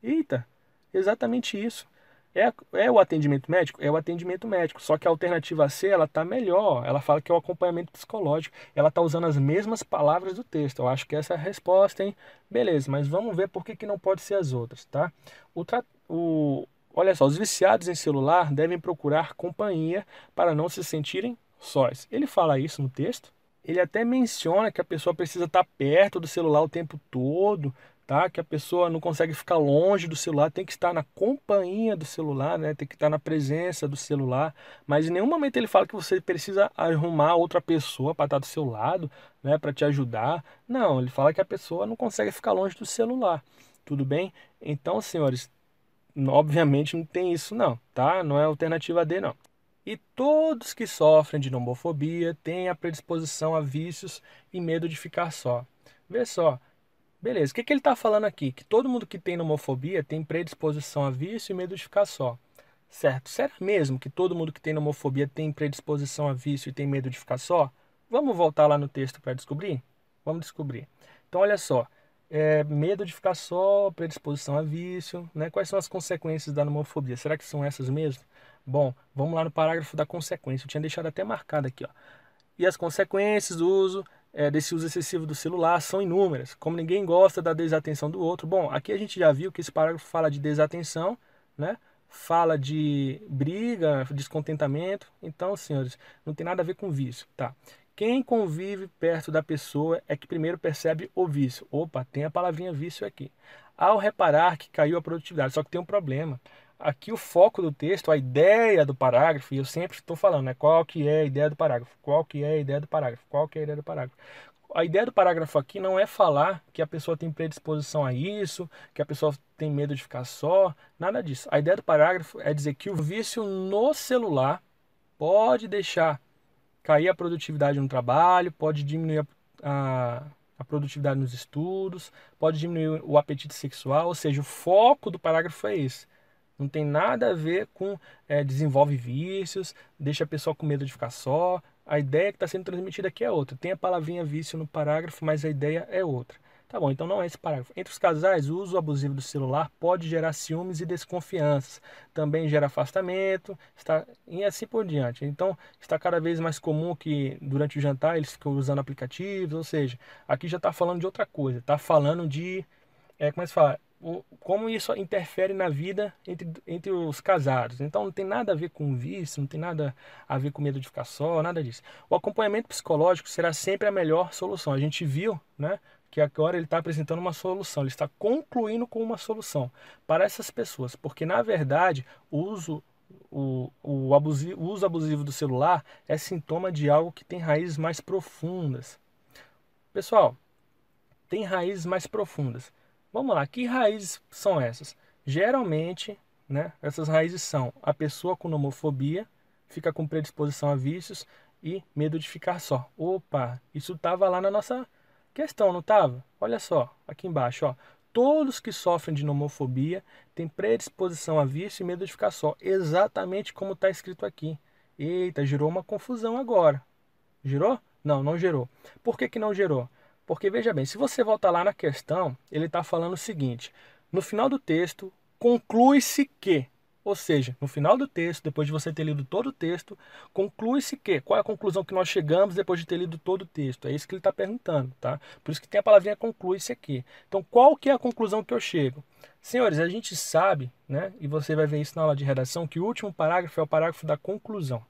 Eita, exatamente isso. É o atendimento médico? É o atendimento médico. Só que a alternativa C, ela está melhor. Ela fala que é o acompanhamento psicológico. Ela está usando as mesmas palavras do texto. Eu acho que essa é a resposta, hein? Beleza, mas vamos ver por que não pode ser as outras, tá? Olha só, os viciados em celular devem procurar companhia para não se sentirem sós. Ele fala isso no texto. Ele até menciona que a pessoa precisa estar perto do celular o tempo todo, tá? Que a pessoa não consegue ficar longe do celular, tem que estar na companhia do celular, né? Tem que estar na presença do celular. Mas em nenhum momento ele fala que você precisa arrumar outra pessoa para estar do seu lado, né? Para te ajudar. Não, ele fala que a pessoa não consegue ficar longe do celular. Tudo bem? Então, senhores, obviamente não tem isso não, tá? Não é alternativa D não. E todos que sofrem de nomofobia têm a predisposição a vícios e medo de ficar só. Vê só, beleza, o que ele está falando aqui? Que todo mundo que tem nomofobia tem predisposição a vício e medo de ficar só. certo? Será mesmo que todo mundo que tem nomofobia tem predisposição a vício e tem medo de ficar só? Vamos voltar lá no texto para descobrir? Vamos descobrir. Então, olha só. Medo de ficar só, predisposição a vício, né? Quais são as consequências da nomofobia? Será que são essas mesmo? Bom, vamos lá no parágrafo da consequência. Eu tinha deixado até marcado aqui, ó. E as consequências do uso desse uso excessivo do celular são inúmeras. Como ninguém gosta da desatenção do outro. Bom, aqui a gente já viu que esse parágrafo fala de desatenção, né? Fala de briga, descontentamento. Então, senhores, não tem nada a ver com vício, tá? Quem convive perto da pessoa é que primeiro percebe o vício. Opa, tem a palavrinha vício aqui. Ao reparar que caiu a produtividade, só que tem um problema. Aqui o foco do texto, a ideia do parágrafo, e eu sempre estou falando, né? Qual que é a ideia do parágrafo? Qual que é a ideia do parágrafo? Qual que é a ideia do parágrafo? A ideia do parágrafo aqui não é falar que a pessoa tem predisposição a isso, que a pessoa tem medo de ficar só, nada disso. A ideia do parágrafo é dizer que o vício no celular pode deixar cair a produtividade no trabalho, pode diminuir a produtividade nos estudos, pode diminuir o apetite sexual, ou seja, o foco do parágrafo é esse. Não tem nada a ver com desenvolve vícios, deixa a pessoa com medo de ficar só. A ideia que está sendo transmitida aqui é outra. Tem a palavrinha vício no parágrafo, mas a ideia é outra. Tá bom, então não é esse parágrafo. Entre os casais, o uso abusivo do celular pode gerar ciúmes e desconfianças. Também gera afastamento, e assim por diante. Então, está cada vez mais comum que durante o jantar eles ficam usando aplicativos, ou seja, aqui já está falando de outra coisa. Está falando de, como é que se fala? Como isso interfere na vida entre os casados. Então não tem nada a ver com vício, não tem nada a ver com medo de ficar só, nada disso. O acompanhamento psicológico será sempre a melhor solução. A gente viu, né, que agora ele está apresentando uma solução, ele está concluindo com uma solução para essas pessoas, porque na verdade o uso abusivo do celular é sintoma de algo que tem raízes mais profundas. Pessoal, tem raízes mais profundas. Vamos lá, que raízes são essas? Geralmente, né, essas raízes são a pessoa com nomofobia, fica com predisposição a vícios e medo de ficar só. Opa, isso estava lá na nossa questão, não estava? Olha só, aqui embaixo, ó. Todos que sofrem de nomofobia têm predisposição a vício e medo de ficar só. Exatamente como está escrito aqui. Eita, gerou uma confusão agora. Gerou? Não, não gerou. Por que que não gerou? Porque, veja bem, se você voltar lá na questão, ele está falando o seguinte: no final do texto, conclui-se que, ou seja, no final do texto, depois de você ter lido todo o texto, conclui-se que, qual é a conclusão que nós chegamos depois de ter lido todo o texto? É isso que ele está perguntando, tá? Por isso que tem a palavrinha conclui-se aqui. Então, qual que é a conclusão que eu chego? Senhores, a gente sabe, né, e você vai ver isso na aula de redação, que o último parágrafo é o parágrafo da conclusão.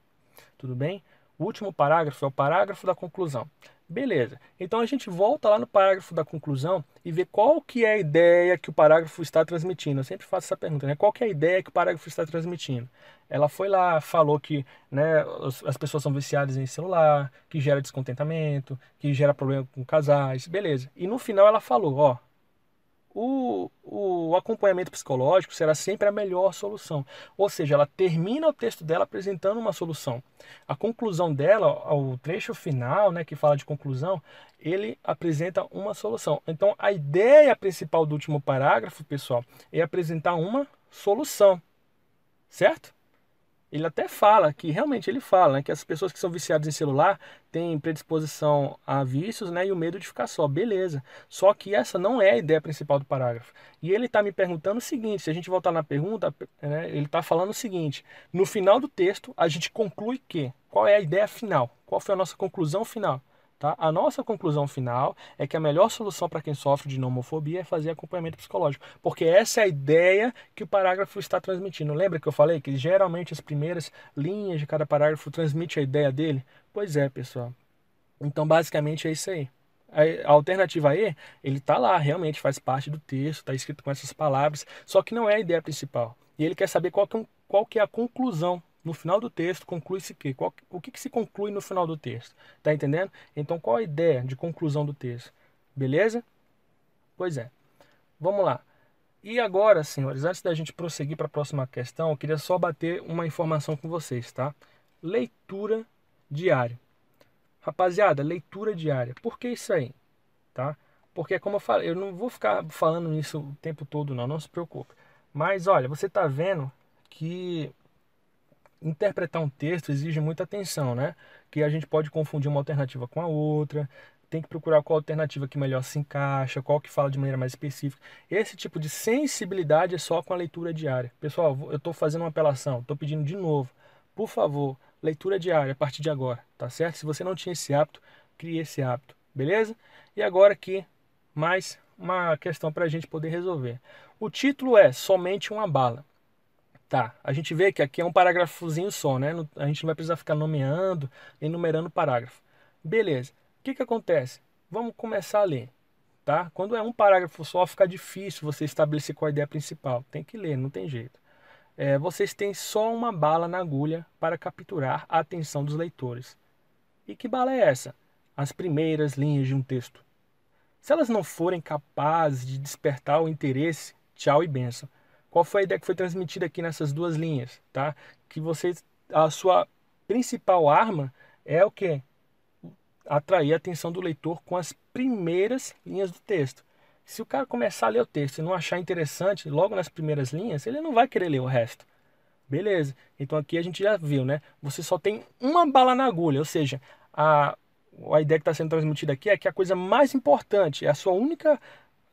Tudo bem? O último parágrafo é o parágrafo da conclusão. Beleza. Então a gente volta lá no parágrafo da conclusão e vê qual que é a ideia que o parágrafo está transmitindo. Eu sempre faço essa pergunta, né? Qual que é a ideia que o parágrafo está transmitindo? Ela foi lá, falou que, né, as pessoas são viciadas em celular, que gera descontentamento, que gera problema com casais, beleza. E no final ela falou, ó, o acompanhamento psicológico será sempre a melhor solução. Ou seja, ela termina o texto dela apresentando uma solução. A conclusão dela, o trecho final, né, que fala de conclusão, ele apresenta uma solução. Então, a ideia principal do último parágrafo, pessoal, é apresentar uma solução. Certo? Ele até fala, que realmente ele fala, né, que as pessoas que são viciadas em celular têm predisposição a vícios, né, e o medo de ficar só. Beleza. Só que essa não é a ideia principal do parágrafo. E ele está me perguntando o seguinte, se a gente voltar na pergunta, né, ele está falando o seguinte: no final do texto, a gente conclui que, qual é a ideia final? Qual foi a nossa conclusão final? Tá? A nossa conclusão final é que a melhor solução para quem sofre de nomofobia é fazer acompanhamento psicológico, porque essa é a ideia que o parágrafo está transmitindo. Lembra que eu falei que geralmente as primeiras linhas de cada parágrafo transmite a ideia dele? Pois é, pessoal. Então, basicamente é isso aí. A alternativa E, ele está lá, realmente faz parte do texto, está escrito com essas palavras, só que não é a ideia principal. E ele quer saber qual que é a conclusão. No final do texto, conclui-se que? O que se conclui no final do texto? Tá entendendo? Então, qual a ideia de conclusão do texto? Beleza? Pois é. Vamos lá. E agora, senhores, antes da gente prosseguir para a próxima questão, eu queria só bater uma informação com vocês, tá? Leitura diária. Rapaziada, leitura diária. Por que isso aí? Tá? Porque, como eu falei, eu não vou ficar falando isso o tempo todo, não se preocupe. Mas, olha, você tá vendo que interpretar um texto exige muita atenção, né? Que a gente pode confundir uma alternativa com a outra, tem que procurar qual alternativa que melhor se encaixa, qual que fala de maneira mais específica. Esse tipo de sensibilidade é só com a leitura diária. Pessoal, eu estou fazendo uma apelação, estou pedindo de novo, por favor, leitura diária a partir de agora, tá certo? Se você não tinha esse hábito, crie esse hábito, beleza? E agora aqui, mais uma questão para a gente poder resolver. O título é Somente uma Bala. Tá, a gente vê que aqui é um parágrafozinho só, né? A gente não vai precisar ficar nomeando, enumerando o parágrafo. Beleza. O que que acontece? Vamos começar a ler, tá? Quando é um parágrafo só, fica difícil você estabelecer qual é a ideia principal. Tem que ler, não tem jeito. Vocês têm só uma bala na agulha para capturar a atenção dos leitores. E que bala é essa? As primeiras linhas de um texto. Se elas não forem capazes de despertar o interesse, tchau e benção. Qual foi a ideia que foi transmitida aqui nessas duas linhas, tá? Que a sua principal arma é o quê? Atrair a atenção do leitor com as primeiras linhas do texto. Se o cara começar a ler o texto e não achar interessante logo nas primeiras linhas, ele não vai querer ler o resto. Beleza. Então aqui a gente já viu, né? Você só tem uma bala na agulha, ou seja, a ideia que está sendo transmitida aqui é que a coisa mais importante, é a sua única,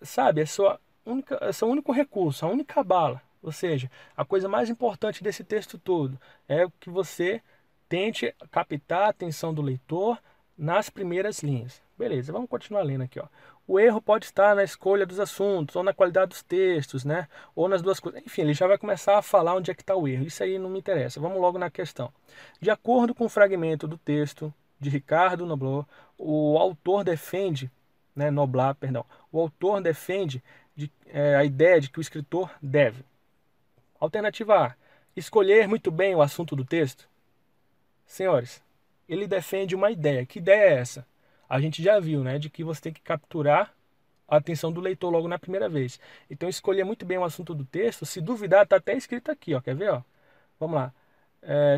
sabe, é seu único recurso, a única bala. Ou seja, a coisa mais importante desse texto todo é que você tente captar a atenção do leitor nas primeiras linhas. Beleza, vamos continuar lendo aqui, ó. O erro pode estar na escolha dos assuntos, ou na qualidade dos textos, né? Ou nas duas coisas. Enfim, ele já vai começar a falar onde é que está o erro. Isso aí não me interessa. Vamos logo na questão. De acordo com o fragmento do texto de Ricardo Noblat, o autor defende, né, Noblat, perdão, o autor defende a ideia de que o escritor deve. Alternativa A, escolher muito bem o assunto do texto. Senhores, ele defende uma ideia. Que ideia é essa? A gente já viu, né, de que você tem que capturar a atenção do leitor logo na primeira vez. Então, escolher muito bem o assunto do texto, se duvidar, está até escrito aqui, ó, quer ver? Ó? Vamos lá.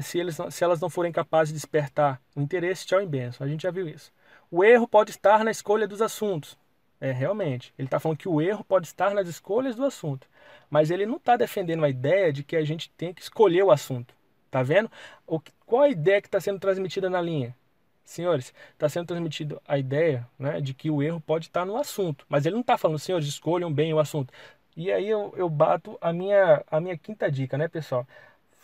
Se elas não forem capazes de despertar o interesse, tchau e benção. A gente já viu isso. O erro pode estar na escolha dos assuntos. Realmente. Ele está falando que o erro pode estar nas escolhas do assunto. Mas ele não está defendendo a ideia de que a gente tem que escolher o assunto. Tá vendo? Qual a ideia que está sendo transmitida na linha? Senhores, está sendo transmitida a ideia, né, de que o erro pode estar no assunto. Mas ele não está falando, senhores, escolham bem o assunto. E aí eu bato a minha quinta dica, né, pessoal?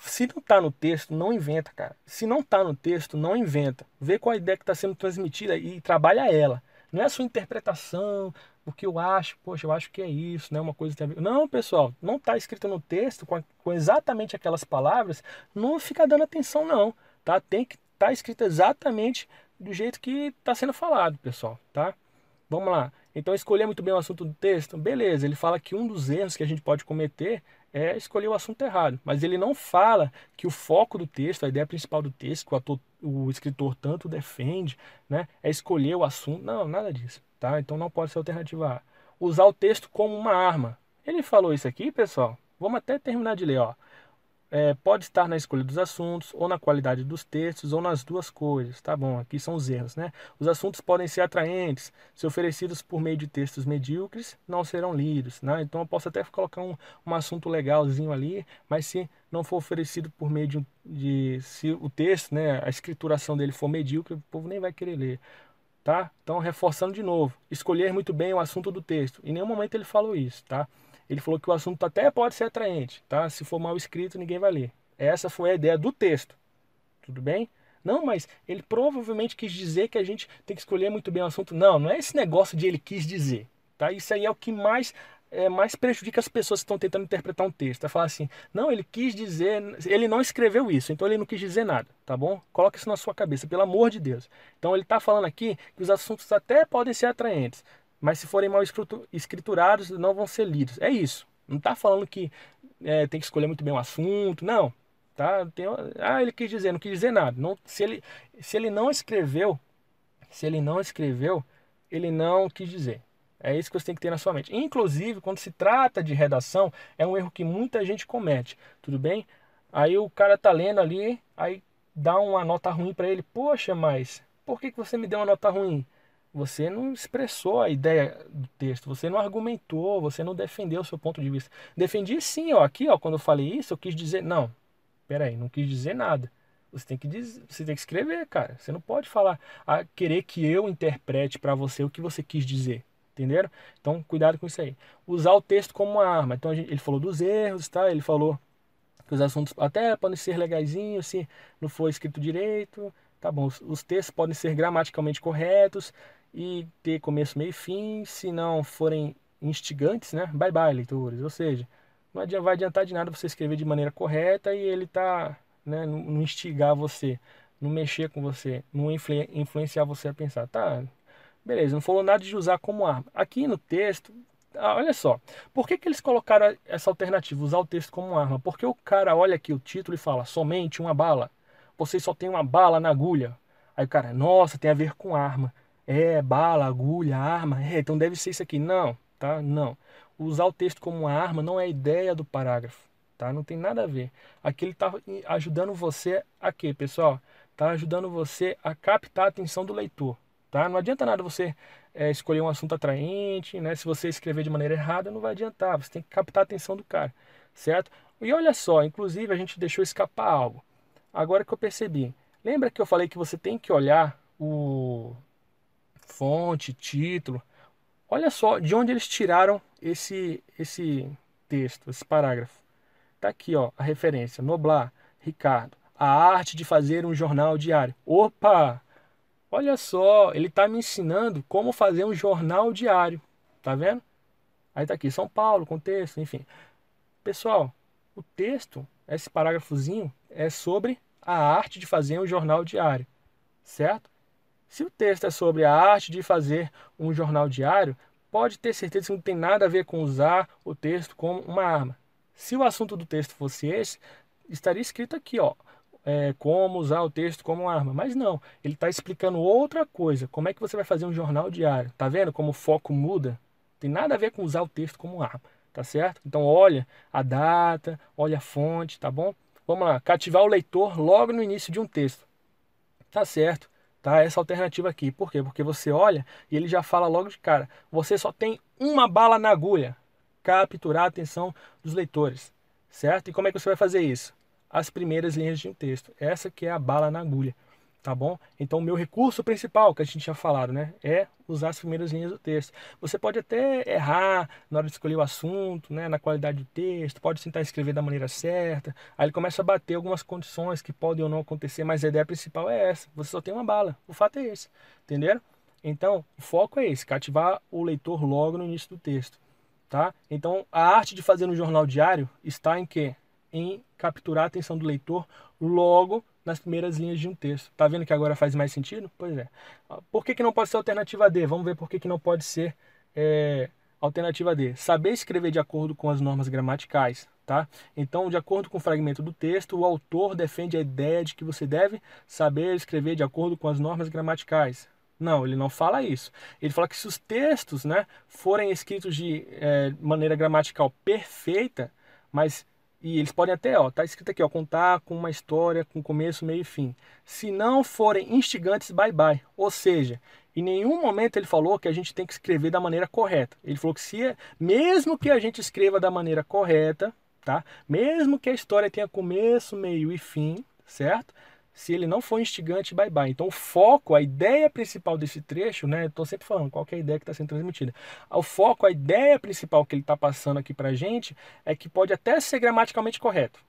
Se não está no texto, não inventa, cara. Se não está no texto, não inventa. Vê qual a ideia que está sendo transmitida e trabalha ela. Não é a sua interpretação, o que eu acho, poxa, eu acho que é isso, né? Uma coisa tem a ver. Não, pessoal, não está escrito no texto com exatamente aquelas palavras, não fica dando atenção, não, tá? Tem que estar escrito exatamente do jeito que está sendo falado, pessoal, tá? Vamos lá. Então, escolher muito bem o assunto do texto, beleza. Ele fala que um dos erros que a gente pode cometer é escolher o assunto errado. Mas ele não fala que o foco do texto, a ideia principal do texto, que o escritor tanto defende, né, é escolher o assunto. Não, nada disso. Tá? Então, não pode ser a alternativa A. Usar o texto como uma arma. Ele falou isso aqui, pessoal. Vamos até terminar de ler, ó. Pode estar na escolha dos assuntos, ou na qualidade dos textos, ou nas duas coisas. Tá bom, aqui são os erros, né? Os assuntos podem ser atraentes, se oferecidos por meio de textos medíocres, não serão lidos, né? Então eu posso até colocar um assunto legalzinho ali, mas se não for oferecido por meio se o texto, né, a escrituração dele for medíocre, o povo nem vai querer ler. Tá? Então, reforçando de novo, escolher muito bem o assunto do texto. Em nenhum momento ele falou isso, tá? Ele falou que o assunto até pode ser atraente, tá? Se for mal escrito, ninguém vai ler. Essa foi a ideia do texto. Tudo bem? Não, mas ele provavelmente quis dizer que a gente tem que escolher muito bem o assunto. Não, não é esse negócio de ele quis dizer, tá? Isso aí é o que mais prejudica as pessoas que estão tentando interpretar um texto. É falar assim, não, ele quis dizer, ele não escreveu isso, então ele não quis dizer nada, tá bom? Coloca isso na sua cabeça, pelo amor de Deus. Então ele está falando aqui que os assuntos até podem ser atraentes, mas se forem mal escriturados, não vão ser lidos. É isso. Não está falando que tem que escolher muito bem o assunto, não. Tá? Ele quis dizer, não quis dizer nada. Não, se ele não escreveu, ele não quis dizer. É isso que você tem que ter na sua mente. Inclusive, quando se trata de redação, é um erro que muita gente comete. Tudo bem? Aí o cara tá lendo ali, aí dá uma nota ruim para ele. Poxa, mas por que você me deu uma nota ruim? Você não expressou a ideia do texto, você não argumentou, você não defendeu o seu ponto de vista. Defendi sim, ó, aqui, ó, quando eu falei isso, eu quis dizer, não. pera aí, não quis dizer nada. Você tem que escrever, cara. Você não pode falar, querer que eu interprete para você o que você quis dizer. Entenderam? Então, cuidado com isso aí. Usar o texto como uma arma. Então, ele falou dos erros, tá? Ele falou que os assuntos até podem ser legaisinhos se não for escrito direito. Tá bom, os textos podem ser gramaticalmente corretos e ter começo, meio e fim. Se não forem instigantes, né? Bye bye, leitores. Ou seja, não vai adiantar de nada você escrever de maneira correta e ele tá, né, não instigar você, não mexer com você, não influenciar você a pensar. Tá, beleza, não falou nada de usar como arma. Aqui no texto, olha só, por que que eles colocaram essa alternativa, usar o texto como arma? Porque o cara olha aqui o título e fala, somente uma bala. Você só tem uma bala na agulha. Aí o cara, nossa, tem a ver com arma. É, bala, agulha, arma. É, então deve ser isso aqui. Não, tá? Não. Usar o texto como uma arma não é a ideia do parágrafo, tá? Não tem nada a ver. Aqui ele está ajudando você a quê, pessoal? Tá ajudando você a captar a atenção do leitor, tá? Não adianta nada você escolher um assunto atraente, né? Se você escrever de maneira errada, não vai adiantar. Você tem que captar a atenção do cara, certo? E olha só, inclusive a gente deixou escapar algo. Agora que eu percebi. Lembra que eu falei que você tem que olhar o fonte, título. Olha só de onde eles tiraram esse texto, esse parágrafo. Tá aqui, ó, a referência. Noblar, Ricardo. A arte de fazer um jornal diário. Opa! Olha só, ele está me ensinando como fazer um jornal diário. Tá vendo? Aí tá aqui, São Paulo, contexto, enfim. Pessoal, o texto, esse parágrafozinho, é sobre a arte de fazer um jornal diário, certo? Se o texto é sobre a arte de fazer um jornal diário, pode ter certeza que não tem nada a ver com usar o texto como uma arma. Se o assunto do texto fosse esse, estaria escrito aqui, ó, como usar o texto como uma arma. Mas não, ele está explicando outra coisa. Como é que você vai fazer um jornal diário? Tá vendo como o foco muda? Tem nada a ver com usar o texto como arma, tá certo? Então olha a data, olha a fonte, tá bom? Vamos lá, cativar o leitor logo no início de um texto. Tá certo, tá? Essa alternativa aqui. Por quê? Porque você olha e ele já fala logo de cara. Você só tem uma bala na agulha. Capturar a atenção dos leitores, certo? E como é que você vai fazer isso? As primeiras linhas de um texto. Essa que é a bala na agulha, tá bom? Então, o meu recurso principal, que a gente tinha falado, né, é usar as primeiras linhas do texto. Você pode até errar na hora de escolher o assunto, né, na qualidade do texto, pode tentar escrever da maneira certa, aí ele começa a bater algumas condições que podem ou não acontecer, mas a ideia principal é essa, você só tem uma bala, o fato é esse, entenderam? Então, o foco é esse, cativar o leitor logo no início do texto, tá? Então, a arte de fazer um jornal diário está em quê? Em capturar a atenção do leitor logo nas primeiras linhas de um texto. Tá vendo que agora faz mais sentido? Pois é. Por que que não pode ser alternativa D? Vamos ver por que que não pode ser alternativa D. Saber escrever de acordo com as normas gramaticais, tá? Então, de acordo com o fragmento do texto, o autor defende a ideia de que você deve saber escrever de acordo com as normas gramaticais. Não, ele não fala isso. Ele fala que se os textos, né, forem escritos de maneira gramatical perfeita, mas e eles podem até, ó, tá escrito aqui, ó, contar com uma história com começo, meio e fim. Se não forem instigantes, bye bye. Ou seja, em nenhum momento ele falou que a gente tem que escrever da maneira correta. Ele falou que mesmo que a gente escreva da maneira correta, tá? Mesmo que a história tenha começo, meio e fim, certo? Se ele não for instigante, bye bye. Então o foco, a ideia principal desse trecho, né? Estou sempre falando qual que é a ideia que está sendo transmitida. O foco, a ideia principal que ele está passando aqui para a gente é que pode até ser gramaticalmente correto.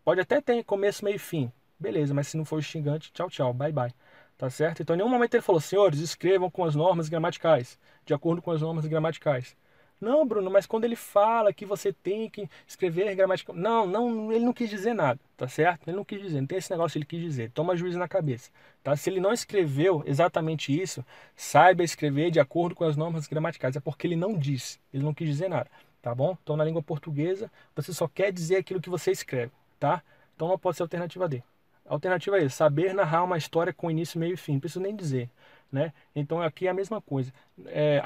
Pode até ter começo, meio e fim. Beleza, mas se não for instigante, tchau, tchau, bye bye. Tá certo? Então em nenhum momento ele falou, senhores, escrevam com as normas gramaticais, de acordo com as normas gramaticais. Não, Bruno, mas quando ele fala que você tem que escrever gramatical... Não, não, ele não quis dizer nada, tá certo? Ele não quis dizer, não tem esse negócio que ele quis dizer. Toma juízo na cabeça, tá? Se ele não escreveu exatamente isso, saiba escrever de acordo com as normas gramaticais. É porque ele não disse, ele não quis dizer nada, tá bom? Então na língua portuguesa, você só quer dizer aquilo que você escreve, tá? Então não pode ser a alternativa D. A alternativa é saber narrar uma história com início, meio e fim. Não preciso nem dizer, né? Então aqui é a mesma coisa.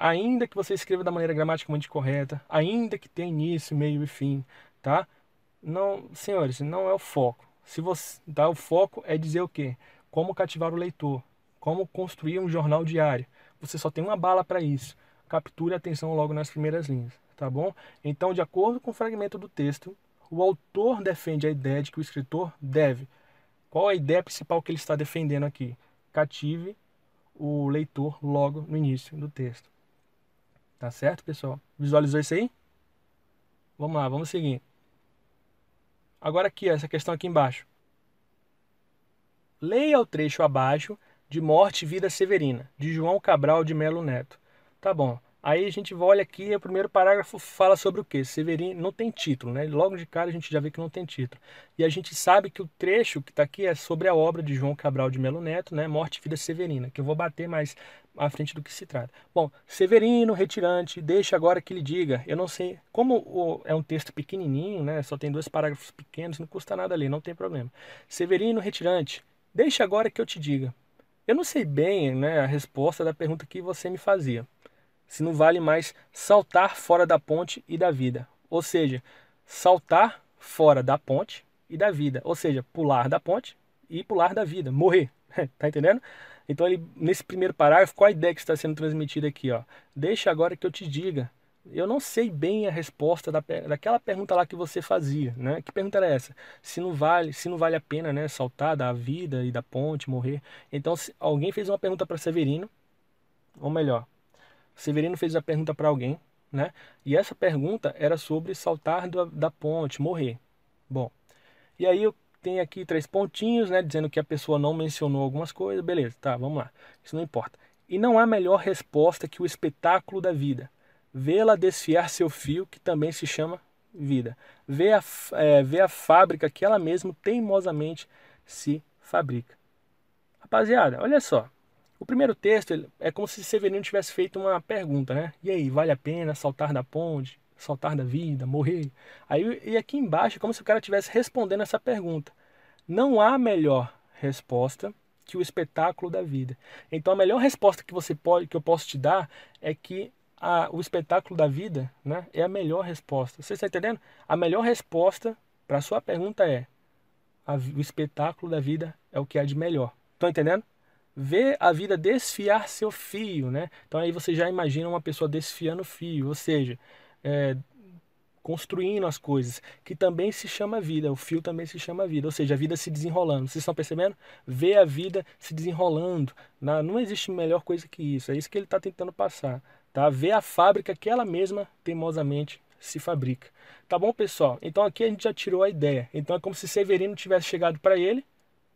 Ainda que você escreva da maneira gramaticalmente correta, ainda que tenha início, meio e fim, tá? Não, senhores, não é o foco. Se você, tá? O foco é dizer o quê? Como cativar o leitor, como construir um jornal diário. Você só tem uma bala para isso. Capture a atenção logo nas primeiras linhas, tá bom? Então, de acordo com o fragmento do texto, o autor defende a ideia de que o escritor deve. Qual a ideia principal que ele está defendendo aqui? Cative o leitor logo no início do texto. Tá certo, pessoal? Visualizou isso aí? Vamos lá, vamos seguir. Agora aqui, essa questão aqui embaixo. Leia o trecho abaixo de Morte e Vida Severina, de João Cabral de Melo Neto. Tá bom. Aí a gente olha aqui, o primeiro parágrafo fala sobre o quê? Severino não tem título, né? Logo de cara a gente já vê que não tem título. E a gente sabe que o trecho que está aqui é sobre a obra de João Cabral de Melo Neto, né? Morte e Vida Severina, que eu vou bater mais à frente do que se trata. Bom, Severino, retirante, deixa agora que ele diga. Eu não sei, como é um texto pequenininho, né? Só tem 2 parágrafos pequenos, não custa nada ler, não tem problema. Severino, retirante, deixa agora que eu te diga. Eu não sei bem, né, a resposta da pergunta que você me fazia. Se não vale mais saltar fora da ponte e da vida. Ou seja, saltar fora da ponte e da vida. Ou seja, pular da ponte e pular da vida, morrer. Tá entendendo? Então, ele, nesse primeiro parágrafo, qual a ideia que está sendo transmitida aqui? Ó? Deixa agora que eu te diga. Eu não sei bem a resposta daquela pergunta lá que você fazia, né? Que pergunta era essa? Se não vale a pena, né, saltar da vida e da ponte, morrer. Então, alguém fez uma pergunta para Severino, ou melhor, Severino fez a pergunta para alguém, né? E essa pergunta era sobre saltar da ponte, morrer. Bom, e aí eu tenho aqui 3 pontinhos, né? Dizendo que a pessoa não mencionou algumas coisas. Beleza, tá, vamos lá. Isso não importa. E não há melhor resposta que o espetáculo da vida. Vê-la desfiar seu fio, que também se chama vida. Vê a fábrica que ela mesma teimosamente se fabrica. Rapaziada, olha só. O primeiro texto é como se Severino tivesse feito uma pergunta, né? E aí, vale a pena saltar da ponte, saltar da vida, morrer? Aí, e aqui embaixo é como se o cara estivesse respondendo essa pergunta. Não há melhor resposta que o espetáculo da vida. Então a melhor resposta que eu posso te dar é que o espetáculo da vida, né, é a melhor resposta. Você está entendendo? A melhor resposta para a sua pergunta é o espetáculo da vida é o que há de melhor. Estão entendendo? Ver a vida desfiar seu fio, né? Então aí você já imagina uma pessoa desfiando o fio, ou seja, construindo as coisas, que também se chama vida, o fio também se chama vida, ou seja, a vida se desenrolando. Vocês estão percebendo? Ver a vida se desenrolando. Não existe melhor coisa que isso, é isso que ele está tentando passar. Tá? Ver a fábrica que ela mesma teimosamente se fabrica. Tá bom, pessoal? Então aqui a gente já tirou a ideia. Então é como se Severino tivesse chegado para ele,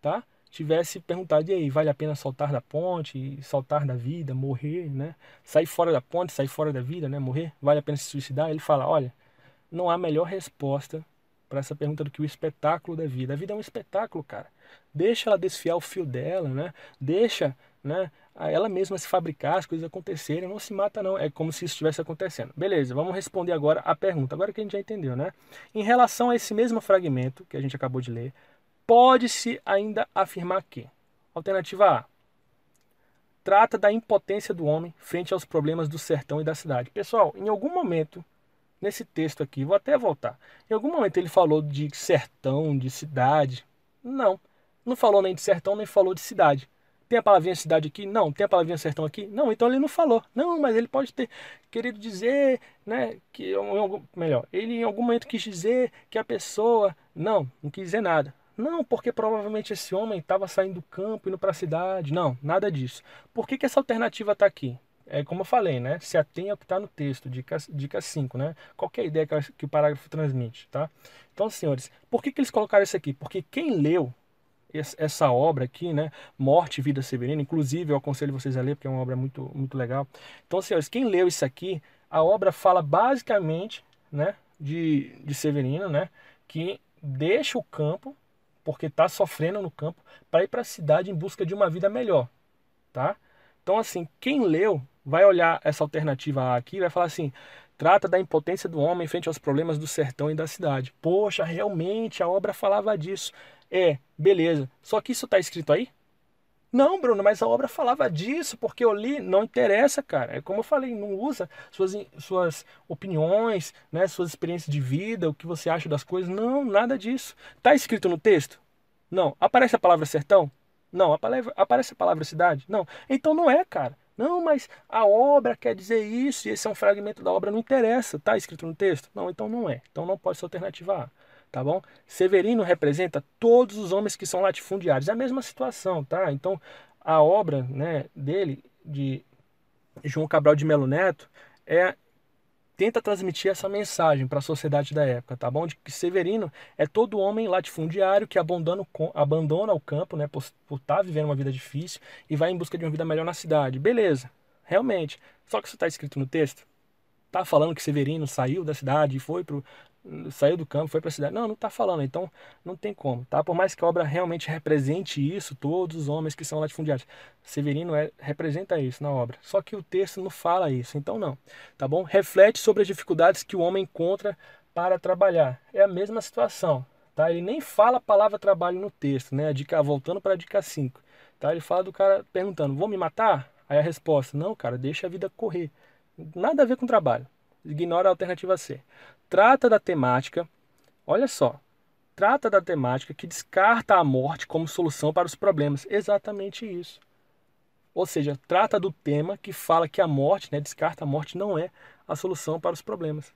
tá? Tivesse perguntado, e aí, vale a pena saltar da ponte, saltar da vida, morrer, né? Sair fora da ponte, sair fora da vida, né? Morrer, vale a pena se suicidar? Ele fala, olha, não há melhor resposta para essa pergunta do que o espetáculo da vida. A vida é um espetáculo, cara. Deixa ela desfiar o fio dela, né? Deixa, né, ela mesma se fabricar, as coisas acontecerem. Não se mata, não. É como se isso estivesse acontecendo. Beleza, vamos responder agora a pergunta. Agora que a gente já entendeu, né? Em relação a esse mesmo fragmento que a gente acabou de ler, pode-se ainda afirmar que, alternativa A, trata da impotência do homem frente aos problemas do sertão e da cidade. Pessoal, em algum momento, nesse texto aqui, vou até voltar, em algum momento ele falou de sertão, de cidade. Não, não falou nem de sertão, nem falou de cidade. Tem a palavrinha cidade aqui? Não. Tem a palavrinha sertão aqui? Não, então ele não falou. Não, mas ele pode ter querido dizer, né, que, melhor, ele em algum momento quis dizer que a pessoa, não quis dizer nada. Não, porque provavelmente esse homem estava saindo do campo e indo para a cidade. Não, nada disso. Por que essa alternativa está aqui? É como eu falei, né? Se atenha ao que está no texto, dica 5, né? Qualquer ideia que o parágrafo transmite, tá? Então, senhores, por que eles colocaram isso aqui? Porque quem leu essa obra aqui, né? Morte e Vida Severina, inclusive eu aconselho vocês a ler, porque é uma obra muito, muito legal. Então, senhores, quem leu isso aqui, a obra fala basicamente, né, de Severino, né? Que deixa o campo, porque está sofrendo no campo, para ir para a cidade em busca de uma vida melhor, tá? Então, assim, quem leu vai olhar essa alternativa A aqui e vai falar assim, trata da impotência do homem frente aos problemas do sertão e da cidade. Poxa, realmente a obra falava disso. Beleza. Só que isso está escrito aí? Não, Bruno, mas a obra falava disso, porque eu li, não interessa, cara. É como eu falei, não usa suas opiniões, né, suas experiências de vida, o que você acha das coisas. Não, nada disso. Está escrito no texto? Não. Aparece a palavra sertão? Não. Aparece a palavra cidade? Não. Então não é, cara. Não, mas a obra quer dizer isso, e esse é um fragmento da obra, não interessa. Está escrito no texto? Não, então não é. Então não pode ser alternativa A. tá bom? Severino representa todos os homens que são latifundiários. É a mesma situação, tá? Então, a obra, né, dele, de João Cabral de Melo Neto, tenta transmitir essa mensagem para a sociedade da época, tá bom? De que Severino é todo homem latifundiário que abandona o campo, né, por estar vivendo uma vida difícil e vai em busca de uma vida melhor na cidade. Beleza, realmente. Só que isso está escrito no texto. Tá falando que Severino saiu da cidade e saiu do campo, foi para a cidade. Não, não tá falando. Então, não tem como, tá? Por mais que a obra realmente represente isso, todos os homens que são latifundiários, Severino representa isso na obra. Só que o texto não fala isso, então não, tá bom? Reflete sobre as dificuldades que o homem encontra para trabalhar. É a mesma situação, tá? Ele nem fala a palavra trabalho no texto, né? Voltando para a dica 5, tá? Ele fala do cara perguntando: "Vou me matar?" Aí a resposta: "Não, cara, deixa a vida correr." Nada a ver com trabalho. Ignora a alternativa C. Trata da temática, olha só, trata da temática que descarta a morte como solução para os problemas. Exatamente isso. Ou seja, trata do tema que fala que a morte, né, descarta a morte, não é a solução para os problemas.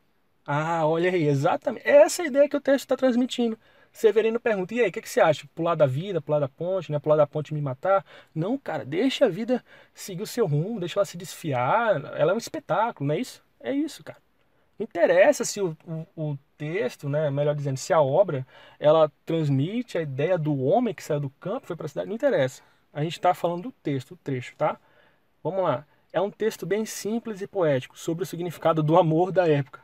Ah, olha aí, exatamente. É essa a ideia que o texto está transmitindo. Severino pergunta: "E aí, o que você acha? Pular da vida, pular da ponte, né? Pular da ponte e me matar?" Não, cara, deixa a vida seguir o seu rumo, deixa ela se desfiar. Ela é um espetáculo, não é isso? É isso, cara. Não interessa se o texto, né, melhor dizendo, se a obra, ela transmite a ideia do homem que saiu do campo, foi para a cidade, não interessa. A gente está falando do texto, o trecho, tá? Vamos lá. É um texto bem simples e poético sobre o significado do amor da época.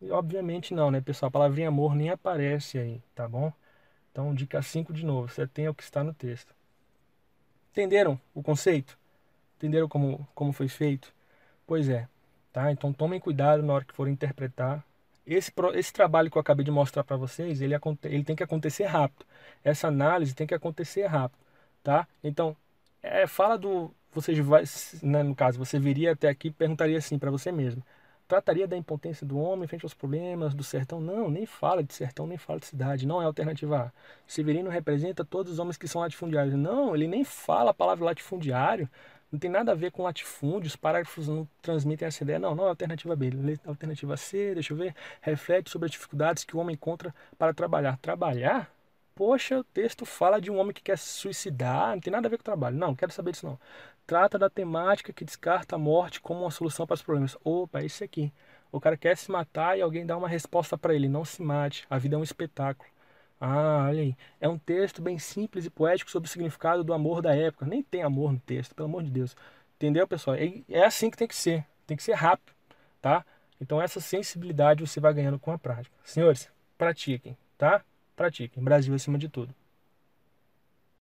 E obviamente não, né, pessoal? A palavrinha amor nem aparece aí, tá bom? Então, dica 5 de novo. Você tem o que está no texto. Entenderam o conceito? Entenderam como foi feito? Pois é, tá? Então tomem cuidado na hora que forem interpretar. Esse trabalho que eu acabei de mostrar para vocês, ele tem que acontecer rápido. Essa análise tem que acontecer rápido, tá? Então, fala do... Você vai, né, no caso, você viria até aqui e perguntaria assim para você mesmo: trataria da impotência do homem frente aos problemas do sertão? Não, nem fala de sertão, nem fala de cidade. Não é a alternativa A. Severino representa todos os homens que são latifundiários. Não, ele nem fala a palavra latifundiário. Não tem nada a ver com latifúndio, os parágrafos não transmitem essa ideia. Não, não é a alternativa B. Alternativa C, deixa eu ver, reflete sobre as dificuldades que o homem encontra para trabalhar. Trabalhar? Poxa, o texto fala de um homem que quer se suicidar, não tem nada a ver com o trabalho. Não, não quero saber disso não. Trata da temática que descarta a morte como uma solução para os problemas. Opa, é isso aqui. O cara quer se matar e alguém dá uma resposta para ele: não se mate, a vida é um espetáculo. Ah, olha aí. É um texto bem simples e poético sobre o significado do amor da época. Nem tem amor no texto, pelo amor de Deus. Entendeu, pessoal? É assim que tem que ser. Tem que ser rápido, tá? Então essa sensibilidade você vai ganhando com a prática. Senhores, pratiquem, tá? Pratiquem. Brasil acima de tudo.